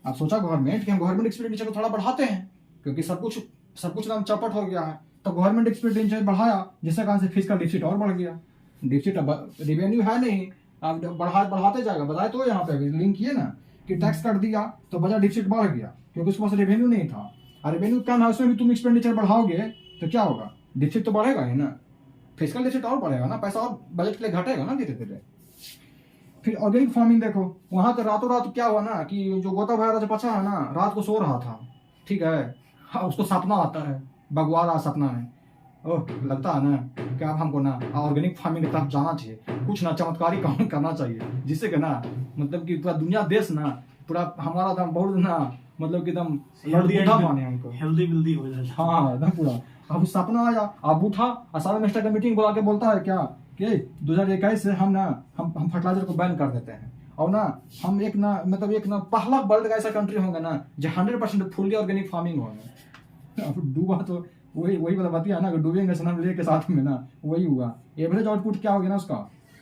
अब सोचा गवर्नमेंट कि हम गवर्नमेंट एक्सपेंडिचर को थोड़ा बढ़ाते हैं, क्योंकि सब कुछ एकदम चौपट हो गया है, तो गवर्नमेंट एक्सपेंडिचर बढ़ाया, जिससे कारण से फिस्कल डिफिसिट और बढ़ गया। डिफिसिट रेवेन्यू है नहीं, अब बढ़ाते जाएगा, बताए तो यहाँ पे लिंक किए ना कि टैक्स कट दिया तो बजट डिफिसिट बढ़ गया, क्योंकि उसके पास रेवेन्यू नहीं था, और रेवेन्यू कम है, उसमें भी तुम एक्सपेंडिचर बढ़ाओगे तो क्या होगा, डिफिसिट तो बढ़ेगा ही ना, फिस्कल डिफिसिट और बढ़ेगा ना, पैसा और बजट के लिए घटेगा ना धीरे धीरे। फिर ऑर्गेनिक फार्मिंग देखो, वहाँ तो रातों रात क्या हुआ ना कि जो गोता भैया जो बचा है ना, रात को सो रहा था, ठीक है, उसको सपना आता है, बगवा रहा सपना में, ओह लगता है ना कि अब हमको ना ऑर्गेनिक फार्मिंग की तरफ जाना चाहिए, कुछ ना चमत्कारी काम करना चाहिए, जिससे कि ना मतलब कि पूरा दुनिया देश ना पूरा हमारा एकदम बहुत ना मतलब कि एकदम माने हमको, हेल्दी हो जाए। हाँ एकदम पूरा। अब सपना आया, अब उठा और सारे मिनिस्टर का मीटिंग बुला के बोलता है क्या कि 2021 से हम फर्टिलाइजर को बैन कर देते हैं, और ना हम एक ना पहला वर्ल्ड का ऐसा कंट्री होंगे ना जो 100% फुल्ली ऑर्गेनिक फार्मिंग होंगे। अब डूबा तो वही वाला बतिया ना कि डूबेंगे सनम ले के साथ में ना, वही हुआ। एवरेज आउटपुट क्या हो गया ना उसका,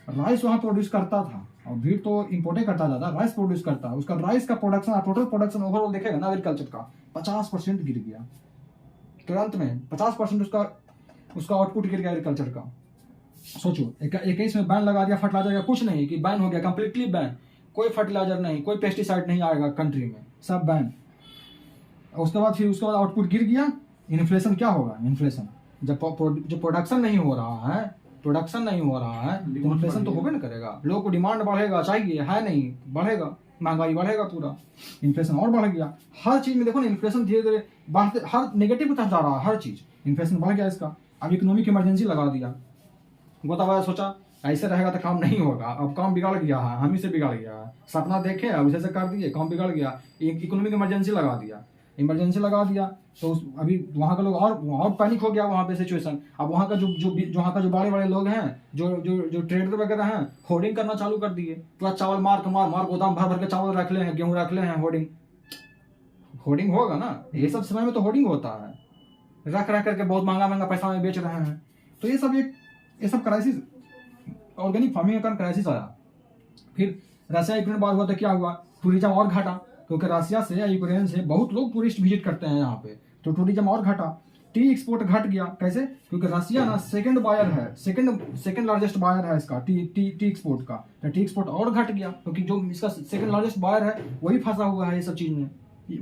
राइस वहाँ प्रोड्यूस करता था और भीड़ तो इम्पोर्टे करता जाता, राइस प्रोड्यूस करता, उसका राइस का प्रोडक्शन, टोटल प्रोडक्शन ओवरऑल देखेगा ना एग्रीकल्चर का 50% गिर गया तुरंत में, 50% उसका आउटपुट गिर गया एग्रीकल्चर का। सोचो 21 में बैन लगा दिया फर्टिलाइजर का, कुछ नहीं कि बैन हो गया, कंप्लीटली बैन, कोई फर्टिलाइजर नहीं, कोई पेस्टिसाइड नहीं आएगा कंट्री में, सब बैन। उसके बाद आउटपुट गिर गया, इन्फ्लेशन क्या होगा, जब प्रोडक्शन नहीं हो रहा है, प्रोडक्शन नहीं हो रहा है तो Demand इन्फ्लेशन तो बढ़ेगा। होबे ना करेगा। लोगों को डिमांड बढ़ेगा, चाहिए है नहीं, बढ़ेगा, महंगाई बढ़ेगा, पूरा इन्फ्लेशन और बढ़ गया। हर चीज में देखो ना इन्फ्लेशन धीरे धीरे बढ़ते, हर नेगेटिव की तरफ जा रहा है, हर चीज इन्फ्लेशन बढ़ गया इसका। अब इकोनॉमिक इमरजेंसी लगा दिया, गोताबाया सोचा ऐसे रहेगा तो काम नहीं होगा, अब काम बिगड़ गया है, हम ही से बिगड़ गया है, सपना देखे अब उसे से कर दिए, काम बिगड़ गया, एक इकोनॉमिक इमरजेंसी लगा दिया, इमरजेंसी लगा दिया। तो अभी वहाँ का लोग और पैनिक हो गया वहाँ पे सिचुएशन। अब वहाँ का वहाँ का जो बड़े बड़े लोग हैं, जो ट्रेडर वगैरह हैं, होर्डिंग करना चालू कर दिए, पूरा चावल मार गोदाम भर भर के चावल रख ले हैं, गेहूँ रख ले हैं, होर्डिंग होगा ना, ये सब समय में तो होर्डिंग होता है, रख रख करके बहुत महंगा महंगा पैसा में बेच रहे हैं। तो ये सब क्राइसिस, ऑर्गेनिक फार्मिंग का क्राइसिस आया। फिर रशिया यूक्रेन बात हुआ तो क्या हुआ, टूरिज्म और घटा, क्योंकि रशिया से या यूक्रेन से बहुत लोग टूरिस्ट विजिट करते हैं यहाँ पे, तो टूरिज्म और घटा। टी एक्सपोर्ट घट गया, कैसे? क्योंकि रशिया ना सेकंड बायर है, सेकंड लार्जेस्ट बायर है इसका टी एक्सपोर्ट का, तो टी एक्सपोर्ट और घट गया, क्योंकि जो इसका सेकंड लार्जेस्ट बायर है वही फंसा हुआ है ये सब चीज में,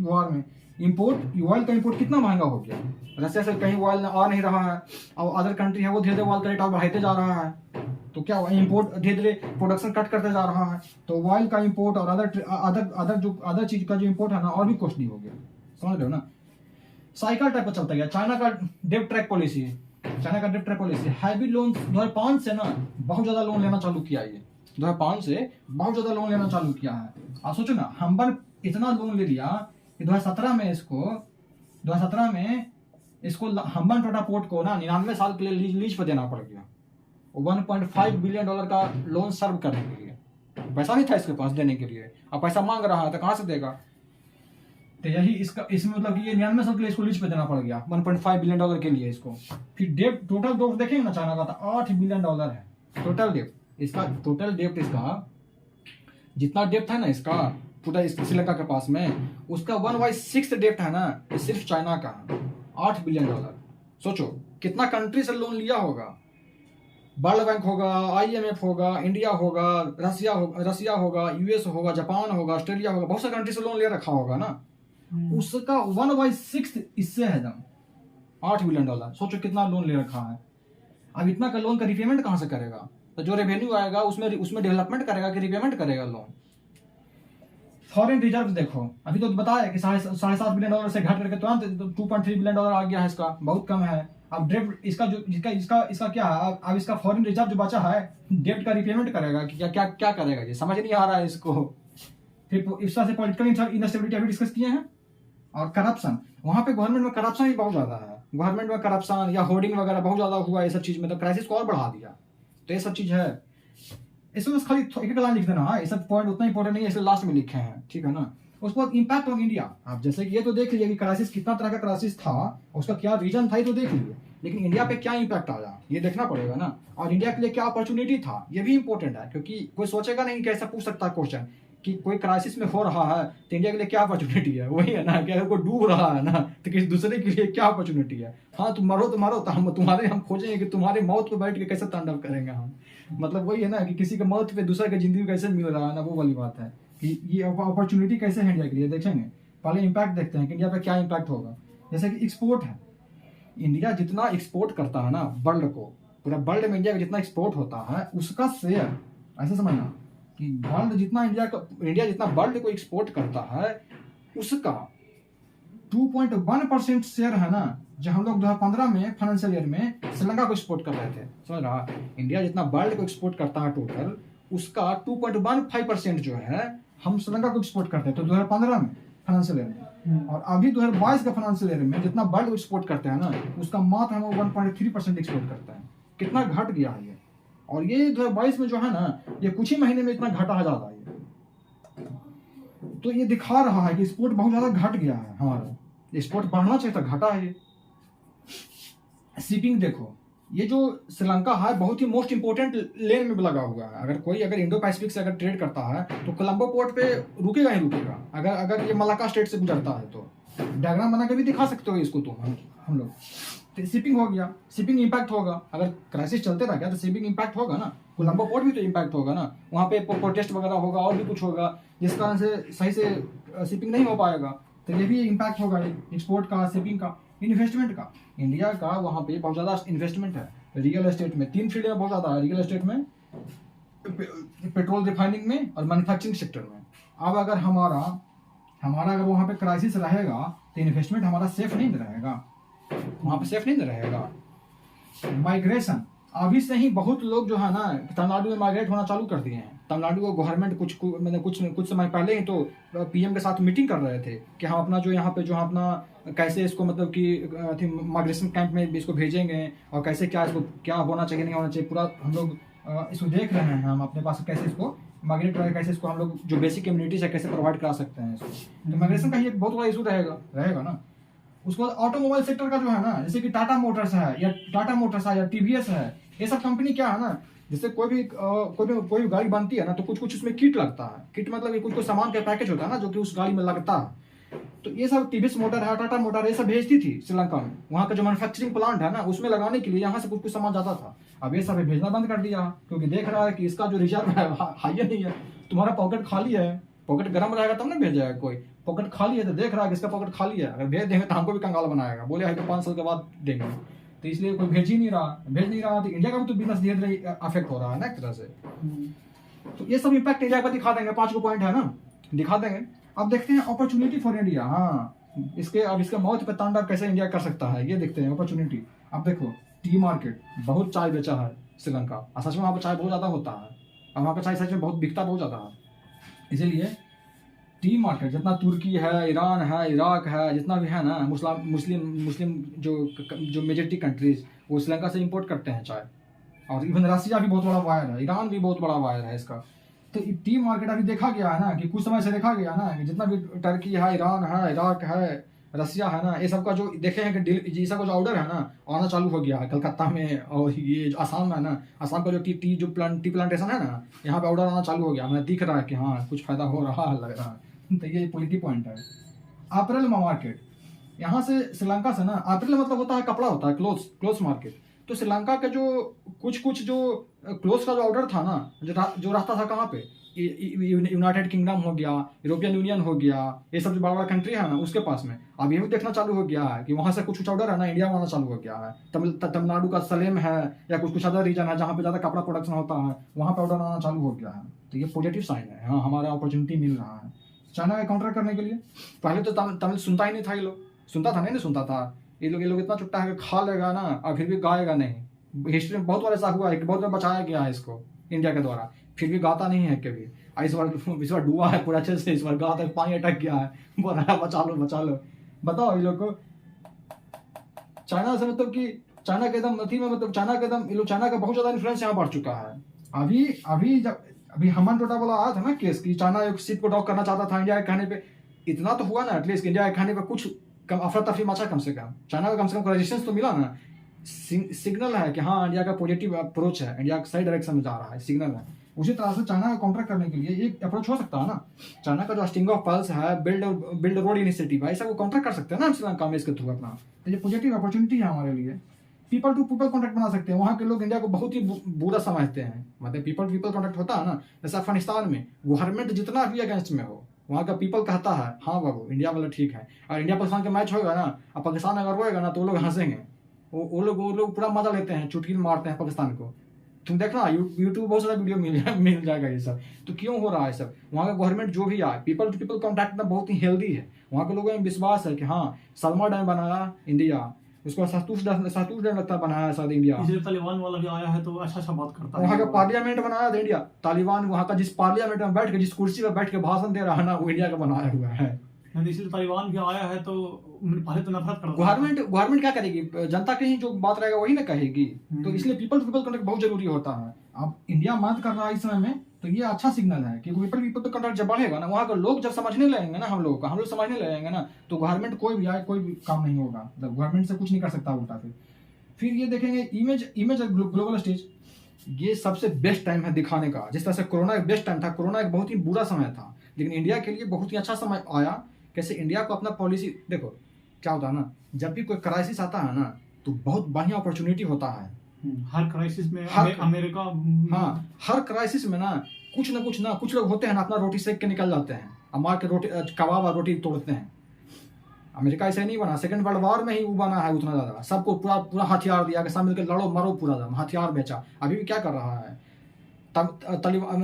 वॉर में। इंपोर्ट, ऑयल का इंपोर्ट कितना महंगा हो गया, रशिया से कहीं ऑयल आ नहीं रहा है, और अदर कंट्री है वो धीरे धीरे ऑयल का रेट और बढ़ाते जा रहा है, तो क्या हुआ, इंपोर्ट धीरे धीरे प्रोडक्शन कट करते जा रहा है, तो ऑयल का इंपोर्ट और अदर चीज का जो इंपोर्ट है ना और भी कॉस्टली हो गया, समझ रहे हो ना। साइकिल टाइप का चलता गया। चाइना का डेब्ट ट्रैक पॉलिसी हैवी लोन 2005 से ना बहुत ज्यादा लोन लेना चालू किया, ये 2005 से बहुत ज्यादा लोन लेना चालू किया है। आप सोचो ना, हम्बन इतना लोन ले लिया कि 2017 में इसको हम्बन टोटा पोर्ट को ना 99 साल के लिए लीज पे देना पड़ गया, 1.5 बिलियन डॉलर का लोन सर्व करने के लिए। पैसा नहीं था इसके पास देने के लिए, अब पैसा मांग रहा है तो कहाँ से देगा। तो यही इसमें मतलब कि ये 99 साल के लिए इसको लीज पे देना पड़ गया 1.5 बिलियन डॉलर के लिए इसको। फिर डेप्ट, टोटल डेप्ट देखेंगे ना चाइना का तो 8 बिलियन डॉलर है टोटल डेप्ट इसका। टोटल डेप्ट इसका जितना डेप्ट है ना इसका पूरा श्रीलंका के पास में, उसका 1/6 डेप्ट है ना, ये सिर्फ चाइना का है, 8 बिलियन डॉलर। सोचो कितना कंट्री से लोन लिया होगा, वर्ल्ड बैंक होगा, IMF होगा, इंडिया होगा, रसिया होगा, US होगा, जापान होगा, ऑस्ट्रेलिया होगा, बहुत सारे कंट्री से लोन ले रखा होगा ना, उसका 1/6 इससे है दम 8 बिलियन डॉलर। सोचो कितना लोन ले रखा है। अब इतना का लोन का रिपेमेंट कहाँ से करेगा, तो जो रेवेन्यू आएगा उसमें डेवलपमेंट करेगा कि रिपेमेंट करेगा लोन। फॉरेन रिजर्व देखो, अभी तो बताया कि 7.5 बिलियन डॉलर से घट करके तुरंत 2.3 बिलियन डॉलर आ गया है इसका, बहुत कम है। अब डेप्ट इसका जो इसका क्या है, अब इसका फॉरेन रिजर्व जो बचा है डेप्ट का रिपेमेंट करेगा कि क्या करेगा, ये समझ नहीं आ रहा है इसको। फिर इस तरह से पॉलिटिकल इनस्टेबिलिटी अभी डिस्कस किए हैं। और करप्शन, वहां पे गवर्नमेंट में करप्शन भी बहुत ज्यादा है, गवर्नमेंट में करप्शन या होर्डिंग वगैरह बहुत ज्यादा हुआ, ये सब चीज में तो क्राइसिस को और बढ़ा दिया। तो ये सब चीज है, इसमें खाली एक लाइन लिख देना, ये सब पॉइंट उतना इंपॉर्टेंट नहीं है, इसलिए लास्ट में लिखे हैं, ठीक है ना। उसके बाद इम्पैक्ट ऑन इंडिया, आप जैसे कि ये तो देख लीजिए कि क्राइसिस कितना तरह का क्राइसिस था, उसका क्या रीजन था ये तो देख लीजिए, लेकिन इंडिया पे क्या इम्पैक्ट आया ये देखना पड़ेगा ना, और इंडिया के लिए क्या अपॉर्चुनिटी था ये भी इंपॉर्टेंट है, क्योंकि कोई सोचेगा नहीं कैसा पूछ सकता है क्वेश्चन कि कोई क्राइसिस में हो रहा है तो इंडिया के लिए क्या अपॉर्चुनिटी है, वही है ना कि अगर कोई डूब रहा है ना तो किसी दूसरे के लिए क्या अपॉर्चुनिटी है। हाँ तुम मरो तो हम खोजेंगे कि तुम्हारे मौत पे बैठ के कैसे तांडव करेंगे हम, मतलब वही है ना कि किसी के मौत पे दूसरे की जिंदगी कैसे मिल रहा है ना, वो वाली बात है कि ये अपॉर्चुनिटी कैसे है इंडिया के लिए। देखेंगे पहले इम्पैक्ट देखते हैं कि इंडिया पे क्या इम्पैक्ट होगा। जैसे कि एक्सपोर्ट है, इंडिया जितना एक्सपोर्ट करता है ना वर्ल्ड को, पूरा वर्ल्ड में इंडिया का जितना एक्सपोर्ट होता है उसका शेयर, ऐसे समझना कि वर्ल्ड जितना इंडिया जितना वर्ल्ड को एक्सपोर्ट करता है उसका 2.1% शेयर है ना, जो हम लोग 2015 में फाइनेंशियल ईयर में श्रीलंका को एक्सपोर्ट कर रहे थे, समझ रहा। इंडिया जितना वर्ल्ड को एक्सपोर्ट करता है टोटल, उसका 2.15% जो है हम श्रीलंका को एक्सपोर्ट करते हैं तो 2015 में फाइनेंशियल ईयर में, और अभी 2022 का फाइनेंशियल ईयर में जितना वर्ल्ड को एक्सपोर्ट करते हैं ना उसका मात्र हम 1.3% एक्सपोर्ट करते हैं। कितना घट गया है ये, और ये 2022 में जो है ना ये कुछ ही महीने में इतना घटा है ज्यादा ये, तो ये दिखा रहा है कि एक्सपोर्ट बहुत ज्यादा घट गया है हमारा, एक्सपोर्ट बढ़ना चाहिए था, घटा है ये। शिपिंग देखो, ये जो श्रीलंका है बहुत ही मोस्ट इंपोर्टेंट लेन में लगा हुआ है, अगर इंडो पैसिफिक से अगर ट्रेड करता है तो कोलंबो पोर्ट पे रुकेगा ही रुकेगा, अगर ये मलाक्का स्टेट से गुजरता है तो। डायग्राम बना के भी दिखा सकते हो इसको तुम, हम लोग। तो शिपिंग हो गया, शिपिंग इम्पैक्ट होगा, अगर क्राइसिस चलते रह गया तो शिपिंग इम्पैक्ट होगा ना, कोलंबो पोर्ट भी तो इम्पैक्ट होगा ना, वहाँ पे प्रोटेस्ट वगैरह होगा और भी कुछ होगा जिस कारण से सही से शिपिंग नहीं हो पाएगा, तो ये भी इम्पैक्ट होगा एक्सपोर्ट का, शिपिंग का। इन्वेस्टमेंट का। इंडिया का वहाँ पे बहुत ज़्यादा इन्वेस्टमेंट है रियल एस्टेट में, 3 फील्ड में बहुत ज़्यादा है, रियल एस्टेट में, पेट्रोल रिफाइनिंग में और मैन्युफैक्चरिंग सेक्टर में। अब अगर हमारा अगर वहाँ पे क्राइसिस रहेगा तो इन्वेस्टमेंट हमारा सेफ नहीं रहेगा, वहाँ पे सेफ नहीं रहेगा। माइग्रेशन, अभी से ही बहुत लोग जो है ना तमिलनाडु में माइग्रेट होना चालू कर दिए हैं। तमिलनाडु को गवर्नमेंट कुछ समय पहले ही तो पीएम के साथ मीटिंग कर रहे थे कि हम अपना जो यहाँ पे जो अपना कैसे इसको मतलब कि माइग्रेशन कैंप में इसको भेजेंगे और कैसे क्या क्या होना चाहिए नहीं होना चाहिए, पूरा हम लोग इसको देख रहे हैं। हम अपने पास कैसे इसको माइग्रेट करें, कैसे इसको हम लोग जो बेसिक कम्युनिटीज है कैसे प्रोवाइड करा सकते हैं इसको। तो माइग्रेशन का ये बहुत बड़ा इशू रहेगा ना। उसके बाद ऑटोमोबाइल सेक्टर का जो है ना, जैसे कि टाटा मोटर्स है या टीवीएस है, ये सब कंपनी क्या है ना, जैसे कोई भी गाड़ी बनती है ना तो कुछ उसमें किट लगता है। किट मतलब कुछ सामान का पैकेज होता है ना जो कि उस गाड़ी में लगता है। तो ये सब टीवीएस मोटर है, टाटा मोटर ये सब भेजती थी श्रीलंका में। वहाँ का जो मैन्युफैक्चरिंग प्लांट है ना उसमें लगाने के लिए यहाँ से कुछ सामान जाता था। अब ये सब भेजना बंद कर दिया क्योंकि देख रहा है कि इसका जो रिजर्व है हाई नहीं है। तुम्हारा पॉकेट खाली है, पॉकेट गर्म रहेगा तब ना भेजेगा कोई। पॉकेट खाली है तो देख रहा है कि इसका पॉकेट खाली है, अगर भेज देंगे तो हमको भी कंगाल बनाएगा, बोले है तो 5 साल के बाद देंगे। तो इसलिए कोई भेज नहीं रहा तो इंडिया का भी तो बिजनेस धीरे धीरे अफेक्ट हो रहा है ना एक तरह से। तो ये सब इम्पैक्ट इंडिया पर दिखा देंगे, 5 पॉइंट है ना, दिखा देंगे। अब देखते हैं अपॉर्चुनिटी फॉर इंडिया। हाँ, इसके मौत पे तांडव कैसे इंडिया कर सकता है, ये देखते हैं अपॉर्चुनिटी। अब देखो टी मार्केट, बहुत चाय बेचा है श्रीलंका, और सच में वहाँ पर चाय बहुत ज़्यादा होता है और वहाँ पर चाय सच में बहुत बिकता बहुत ज़्यादा है। इसीलिए टी मार्केट जितना तुर्की है, ईरान है, इराक है, जितना भी है ना मुस्लिम जो मेजॉरिटी कंट्रीज वो श्रीलंका से इंपोर्ट करते हैं चाय। और इवन रसिया भी बहुत बड़ा वायर है, ईरान भी बहुत बड़ा वायर है इसका। तो टी मार्केट अभी देखा गया है ना कि कुछ समय से देखा गया ना कि जितना भी टर्की है, ईरान है, इराक है, रसिया है ना, ये सब का जो देखे हैं कि ये सब का जो ऑर्डर है ना आना चालू हो गया है कलकत्ता में। और ये जो आसाम में है ना, आसाम का जो टी प्लांटेशन है ना, यहाँ पे ऑर्डर आना चालू हो गया। हमें दिख रहा है कि हाँ कुछ फायदा हो रहा है, लग रहा है। तो ये पॉजिटिव पॉइंट है। अप्रैल मार्केट, यहाँ से श्रीलंका से ना, अप्रैल मतलब होता है कपड़ा होता है, क्लोथ्स मार्केट। तो श्रीलंका के जो कुछ जो क्लोथ्स का जो ऑर्डर था ना, जो रहता था कहाँ पे, यूनाइटेड किंगडम हो गया, यूरोपियन यूनियन हो गया, ये सब जो बड़ा बड़ा कंट्री है ना उसके पास में। अब ये भी देखना चालू हो गया है कि वहाँ से कुछ ऑर्डर है ना इंडिया में आना चालू हो गया है। तमिलनाडु का सलेम है या कुछ अदर रीजन है जहाँ पे ज़्यादा कपड़ा प्रोडक्शन होता है, वहाँ पे ऑर्डर आना चालू हो गया है। तो ये पॉजिटिव साइन है, हाँ हमारा अपॉर्चुनिटी मिल रहा है चाइना का काउंटर करने के लिए। पहले तो तमिल सुनता ही नहीं था, ये लोग सुनता था नहीं सुनता था। ये लोग इतना चुट्टा है कि खा लेगा ना और फिर भी गाएगा नहीं। हिस्ट्री में बहुत बार ऐसा हुआ है कि बहुत बार बचाया गया है इसको इंडिया के द्वारा, फिर भी गाता नहीं है कभी। इस बार डूबा है पूरा अच्छे से, इस बार गाता है, पानी अटक गया है, बोल रहा है बचा लो। बताओ ये लोग को चाइना से मतलब कि चाइना के एकदम नथी में, मतलब चाइना के एकदम ये लोग, चाइना का बहुत ज्यादा इन्फ्लुएंस यहाँ बढ़ चुका है। अभी हमन टोटा वाला आया था ना केस कि चाइना एक शिप को डॉक करना चाहता था इंडिया के कहने पे। इतना तो हुआ ना एटलीस्ट इंडिया के कहने पे कुछ कम अफरा तफरी मचा कम से कम। चाइना का कम से कम रेजिस्टेंस तो मिला ना, सिग्नल है कि हाँ इंडिया का पॉजिटिव अप्रोच है, इंडिया सही डायरेक्शन में जा रहा है, सिग्नल है। उसी तरह से चाइना का काउंटर करने के लिए एक अप्रोच हो सकता है ना। चाइना का जो स्टिंग ऑफ पल्स है, बिल्ड रोड इनिशिएटिव है, ऐसा वो काउंटर कर सकते हैं ना श्रीलंका में इसके थ्रू अपना। तो ये पॉजिटिव अपॉर्चुनिटी है हमारे लिए। पीपल टू पीपल कॉन्टैक्ट बना सकते हैं। वहाँ के लोग इंडिया को बहुत ही बुरा समझते हैं, मतलब पीपल टू पीपल कॉन्टैक्ट होता है ना। जैसे अफगानिस्तान में गवर्नमेंट जितना भी अगेंस्ट में हो, वहाँ का पीपल कहता है हाँ बाबू इंडिया वाला ठीक है। और इंडिया पाकिस्तान का मैच होगा ना और पाकिस्तान अगर रोएगा ना तो वो लोग हंसेंगे, वो लोग पूरा मजा लेते हैं, चुटकी मारते हैं पाकिस्तान को। तुम देखना यूट्यूब बहुत सारा वीडियो मिल जाएगा ये सब। तो क्यों हो रहा है सब? वहाँ का गवर्नमेंट जो भी आए, पीपल टू पीपल कॉन्टैक्ट में बहुत ही हेल्दी है। वहाँ के लोगों में विश्वास है कि हाँ सलमा डैम बनाया इंडिया, उसको सातूश डैम लगता बनाया शायद इंडिया। इसलिए तालिबान वाला भी आया है तो अच्छा बात करता है। वहाँ का पार्लियामेंट बनाया था इंडिया, तालिबान वहाँ का जिस पार्लियामेंट में बैठ के, जिस कुर्सी पर बैठ के भाषण दे रहा है ना, वो इंडिया का बनाया हुआ है। इसलिए तालिबान भी आया है तो पहले तो नफरत करता। गवर्नमेंट क्या करेगी? जनता के ही जो बात रहेगा वही ना कहेगी। तो इसलिए पीपल टू पीपल कॉन्टैक्ट बहुत जरूरी होता है। अब इंडिया मदद कर रहा है इस समय में, तो ये अच्छा सिग्नल है कि पीपल टू कॉन्टैक्ट जब बढ़ेगा ना, वहाँ के लोग जब समझने लगेंगे ना, हम लोग समझने लगेंगे ना, तो गवर्नमेंट कोई भी आए कोई भी काम नहीं होगा। मतलब गवर्नमेंट से कुछ नहीं कर सकता उल्टा। फिर ये देखेंगे इमेज ग्लोबल स्टेज, ये सबसे बेस्ट टाइम है दिखाने का। जिस तरह से कोरोना एक बेस्ट टाइम था, कोरोना एक बहुत ही बुरा समय था, लेकिन इंडिया के लिए बहुत ही अच्छा समय आया। कैसे इंडिया को अपना पॉलिसी देखो, क्या होता है ना, जब भी कोई क्राइसिस आता है ना तो बहुत बढ़िया अपॉर्चुनिटी होता है। हर क्राइसिस में अमेरिका, हाँ हर क्राइसिस में ना कुछ लोग होते हैं ना, अपना रोटी सेक के निकल जाते हैं और मार के रोटी कबाब और रोटी तोड़ते हैं। अमेरिका ऐसे नहीं बना, सेकंड वर्ल्ड वॉर में ही वो बना है उतना ज़्यादा, सबको पूरा पूरा हथियार दिया कि सब मिलकर लड़ो मरो, पूरा हथियार बेचा। अभी भी क्या कर रहा है, तब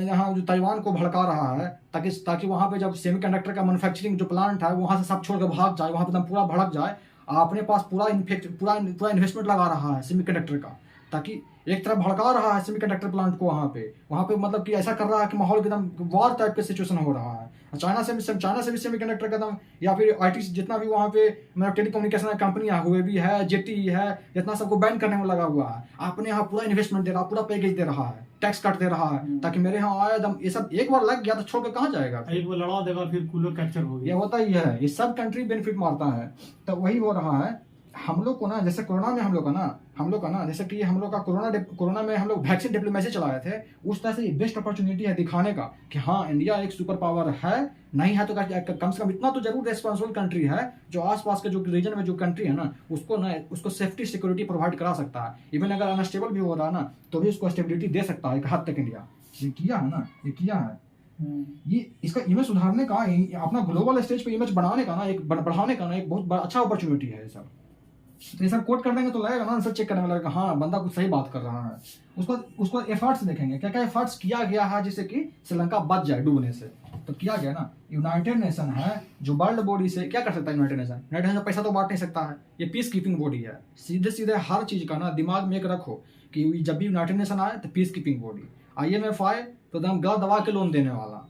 यहाँ जो ताइवान को भड़का रहा है ताकि ताकि वहाँ पे जब सेमीकंडक्टर का मैन्युफैक्चरिंग जो प्लांट है वहाँ से सब छोड़ कर भाग जाए, वहाँ पे एकदम पूरा भड़क जाए। अपने पास पूरा इन्वेस्टमेंट लगा रहा है सेमीकंडक्टर का, ताकि एक तरफ भड़का रहा है सेमीकंडक्टर प्लांट को वहाँ पे मतलब कि ऐसा कर रहा है कि माहौल एकदम वॉर टाइप का सिचुएशन हो रहा है। चाइना से भी सेमीकंडक्टर का एकदम, या फिर आईटी जितना भी वहाँ पे मतलब टेलीकम्युनिकेशन कंपनियाँ हुए भी है, जेटी है, जितना सबको बैन करने में लगा हुआ है, अपने यहाँ पूरा इन्वेस्टमेंट दे रहा है, पूरा पैकेज दे रहा है, टैक्स कट दे रहा है, ताकि मेरे यहाँ आए एकदम। ये सब एक बार लग गया तो छोड़ के कहाँ जाएगा, एक बार लड़ा देगा फिर कूलर कैप्चर हो गया। ये होता ही है, ये सब कंट्री बेनिफिट मारता है। तो वही हो रहा है हम लोग को ना, जैसे कोरोना में हम लोग का ना जैसे कि हम लोग का कोरोना में हम लोग वैक्सीन डिप्लोमेसी चलाए थे, उस तरह से ये बेस्ट अपॉर्चुनिटी है दिखाने का कि हाँ इंडिया एक सुपर पावर है। नहीं है तो कम से कम इतना तो जरूर रेस्पॉन्सिबल कंट्री है जो आसपास के जो रीजन में जो कंट्री है ना उसको सेफ्टी सिक्योरिटी प्रोवाइड करा सकता है। इवन अगर अनस्टेबल भी हो रहा है ना तो भी उसको स्टेबिलिटी दे सकता है एक हद तक। इंडिया ये किया है ना, ये किया है। ये इसका इमेज सुधारने का, अपना ग्लोबल स्टेज पे इमेज बनाने का ना, एक बढ़ाने का ना एक बहुत अच्छा अपॉर्चुनिटी है। सर तो ये सब कोट कर देंगे तो लगेगा ना, आंसर चेक करने में लगेगा हाँ बंदा कुछ सही बात कर रहा है। उसको एफर्ट्स देखेंगे, क्या क्या एफर्ट्स किया गया है जिससे कि श्रीलंका बच जाए डूबने से। तो किया गया ना, यूनाइटेड नेशन है जो वर्ल्ड बॉडी से क्या कर सकता है। यूनाइटेड नेशन पैसा तो बांट नहीं सकता है, ये पीस कीपिंग बॉडी है। सीधे सीधे हर चीज का ना दिमाग में एक रखो कि जब भी यूनाइटेड नेशन आए तो पीस कीपिंग बॉडी। IMF आए तो एकदम गला दबा के लोन देने वाला,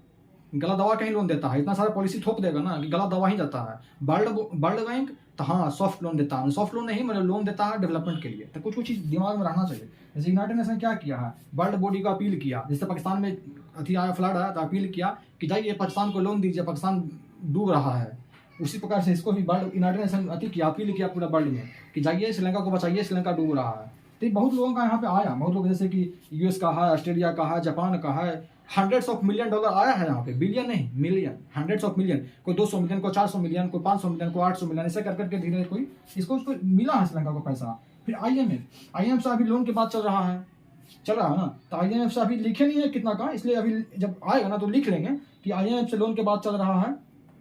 गला दबा कहीं लोन देता है, इतना सारा पॉलिसी थोप देगा ना कि गला दबा ही जाता है। वर्ल्ड बैंक तो हाँ सॉफ्ट लोन देता है, सॉफ्ट लोन नहीं मतलब लोन देता है डेवलपमेंट के लिए। तो कुछ चीज़ दिमाग में रहना चाहिए। जैसे यूनाइटेड नेशन क्या किया है, वर्ल्ड बॉडी को अपील किया, जैसे पाकिस्तान में अथी आया फ्लड आया तो अपील किया कि जाइए पाकिस्तान को लोन दीजिए, पाकिस्तान डूब रहा है। उसी प्रकार से इसको भी वर्ल्ड यूनाइटेड नेशन अथी किया, अपील किया पूरा वर्ल्ड में कि जाइए श्रीलंका को बचाइए, श्रीलंका डूब रहा है। तो बहुत लोगों का यहाँ पे आया, बहुत लोग जैसे कि US का है, ऑस्ट्रेलिया का है, जापान का है, $100 ऑफ मिलियन आया है यहाँ पे, बिलियन नहीं मिलियन, $100 ऑफ मिलियन, कोई 200 मिलियन, कोई 400 मिलियन, कोई 500 मिलियन, कोई 800 मिलियन, ऐसे कर करके धीरे कोई इसको मिला है श्रीलंका को पैसा। फिर IMF से अभी लोन की बात चल रहा है ना, तो IMF से अभी लिखे नहीं है कितना का, इसलिए अभी जब आएगा ना तो लिख लेंगे कि IMF से लोन के बात चल रहा है।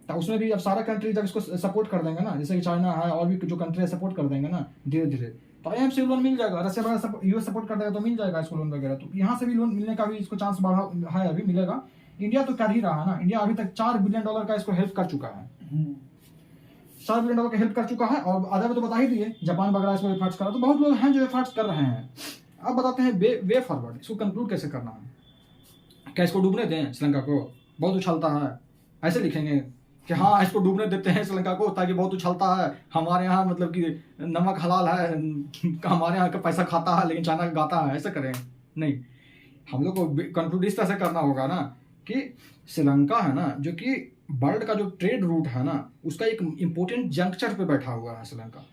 तो उसमें भी अब सारा कंट्री जब इसको सपोर्ट कर देंगे ना, जैसे कि चाइना है और भी जो कंट्री है सपोर्ट कर देंगे ना धीरे धीरे, तो IMF से लोन मिल जाएगा। रशिया वगैरह US सपोर्ट कर देगा तो मिल जाएगा इसको लोन वगैरह। तो यहाँ से भी लोन मिलने का भी इसको चांस बढ़ा है, अभी मिलेगा। इंडिया तो कर ही रहा है ना, इंडिया अभी तक $4 बिलियन का इसको हेल्प कर चुका है, $4 बिलियन का हेल्प कर चुका है। और आधा में तो बता ही दिए, जापान वगैरह इसको एफर्ट्स कर रहा है। तो बहुत लोग हैं जो एफर्ट्स कर रहे हैं। अब बताते हैं वे फॉरवर्ड, इसको कंक्लूड कैसे करना है। क्या इसको डूबने दें श्रीलंका को, बहुत उछलता है, ऐसे लिखेंगे कि हाँ इसको डूबने देते हैं श्रीलंका को ताकि बहुत उछलता है, हमारे यहाँ मतलब कि नमक हलाल है, हमारे यहाँ का पैसा खाता है लेकिन चाइना का गाता है, ऐसा करें नहीं। हम लोग को कंक्लूड इस तरह से करना होगा ना कि श्रीलंका है ना जो कि वर्ल्ड का जो ट्रेड रूट है ना उसका एक इम्पोर्टेंट जंक्चर पे बैठा हुआ है श्रीलंका।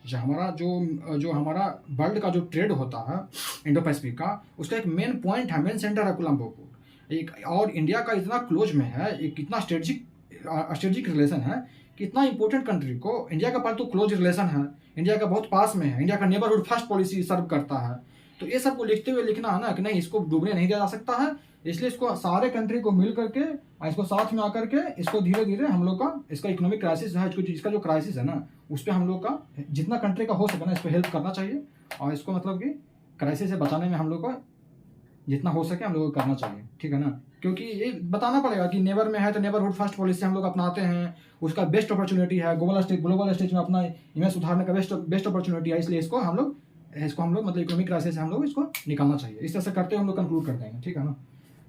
जो हमारा वर्ल्ड का जो ट्रेड होता है इंडो पैसिफिक का, उसका एक मेन पॉइंट है, मेन सेंटर है कोलंबो पोर्ट। एक और इंडिया का इतना क्लोज में है, एक इतना स्ट्रेटेजिक रिलेशन है कि इतना इंपॉर्टेंट कंट्री को इंडिया का पास तो क्लोज रिलेशन है, इंडिया का बहुत पास में है, इंडिया का नेबरहुड फर्स्ट पॉलिसी सर्व करता है। तो ये सब को लिखते हुए लिखना है ना कि नहीं इसको डूबने नहीं दिया जा सकता है, इसलिए इसको सारे कंट्री को मिल करके इसको साथ में आकर के इसको धीरे धीरे हम लोग का इसका इकोनॉमिक क्राइसिस है, इसका जो क्राइसिस है ना उस पर हम लोग का जितना कंट्री का हो सके ना इसको हेल्प करना चाहिए। और इसको मतलब कि क्राइसिस से बचाने में हम लोग को जितना हो सके हम लोग को करना चाहिए, ठीक है ना। क्योंकि ये बताना पड़ेगा कि नेबर में है तो नेबरहुड फर्स्ट पॉलिसी हम लोग अपनाते हैं, उसका बेस्ट अपॉर्चुनिटी है, ग्लोबल स्टेज में अपना इमेज सुधारने का बेस्ट अपॉर्चुनिटी है। इसलिए इसको हम लोग मतलब इकोनॉमिक क्राइसिस से हम लोग इसको निकालना चाहिए। इस तरह से करते हुए हम लोग कंक्लूड कर देंगे, ठीक है ना।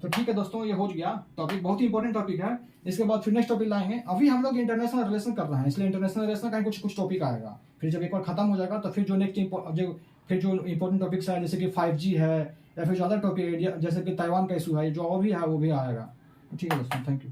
तो ठीक है दोस्तों, ये हो गया टॉपिक, बहुत ही इंपॉर्टेंट टॉपिक है। इसके बाद फिर नेक्स्ट टॉपिक लाएंगे। अभी हम लोग इंटरनेशनल रिलेशन कर रहे हैं, इसलिए इंटरनेशनल रिलेशन का कुछ टॉपिक आएगा। फिर जब एक बार खत्म हो जाएगा तो फिर जो इंपॉर्टेंट टॉपिक्स है जैसे कि 5G है या फिर जो अदर टॉपिक जैसे कि ताइवान का इशू है जो और भी है वो भी आएगा। ठीक है दोस्तों, थैंक यू।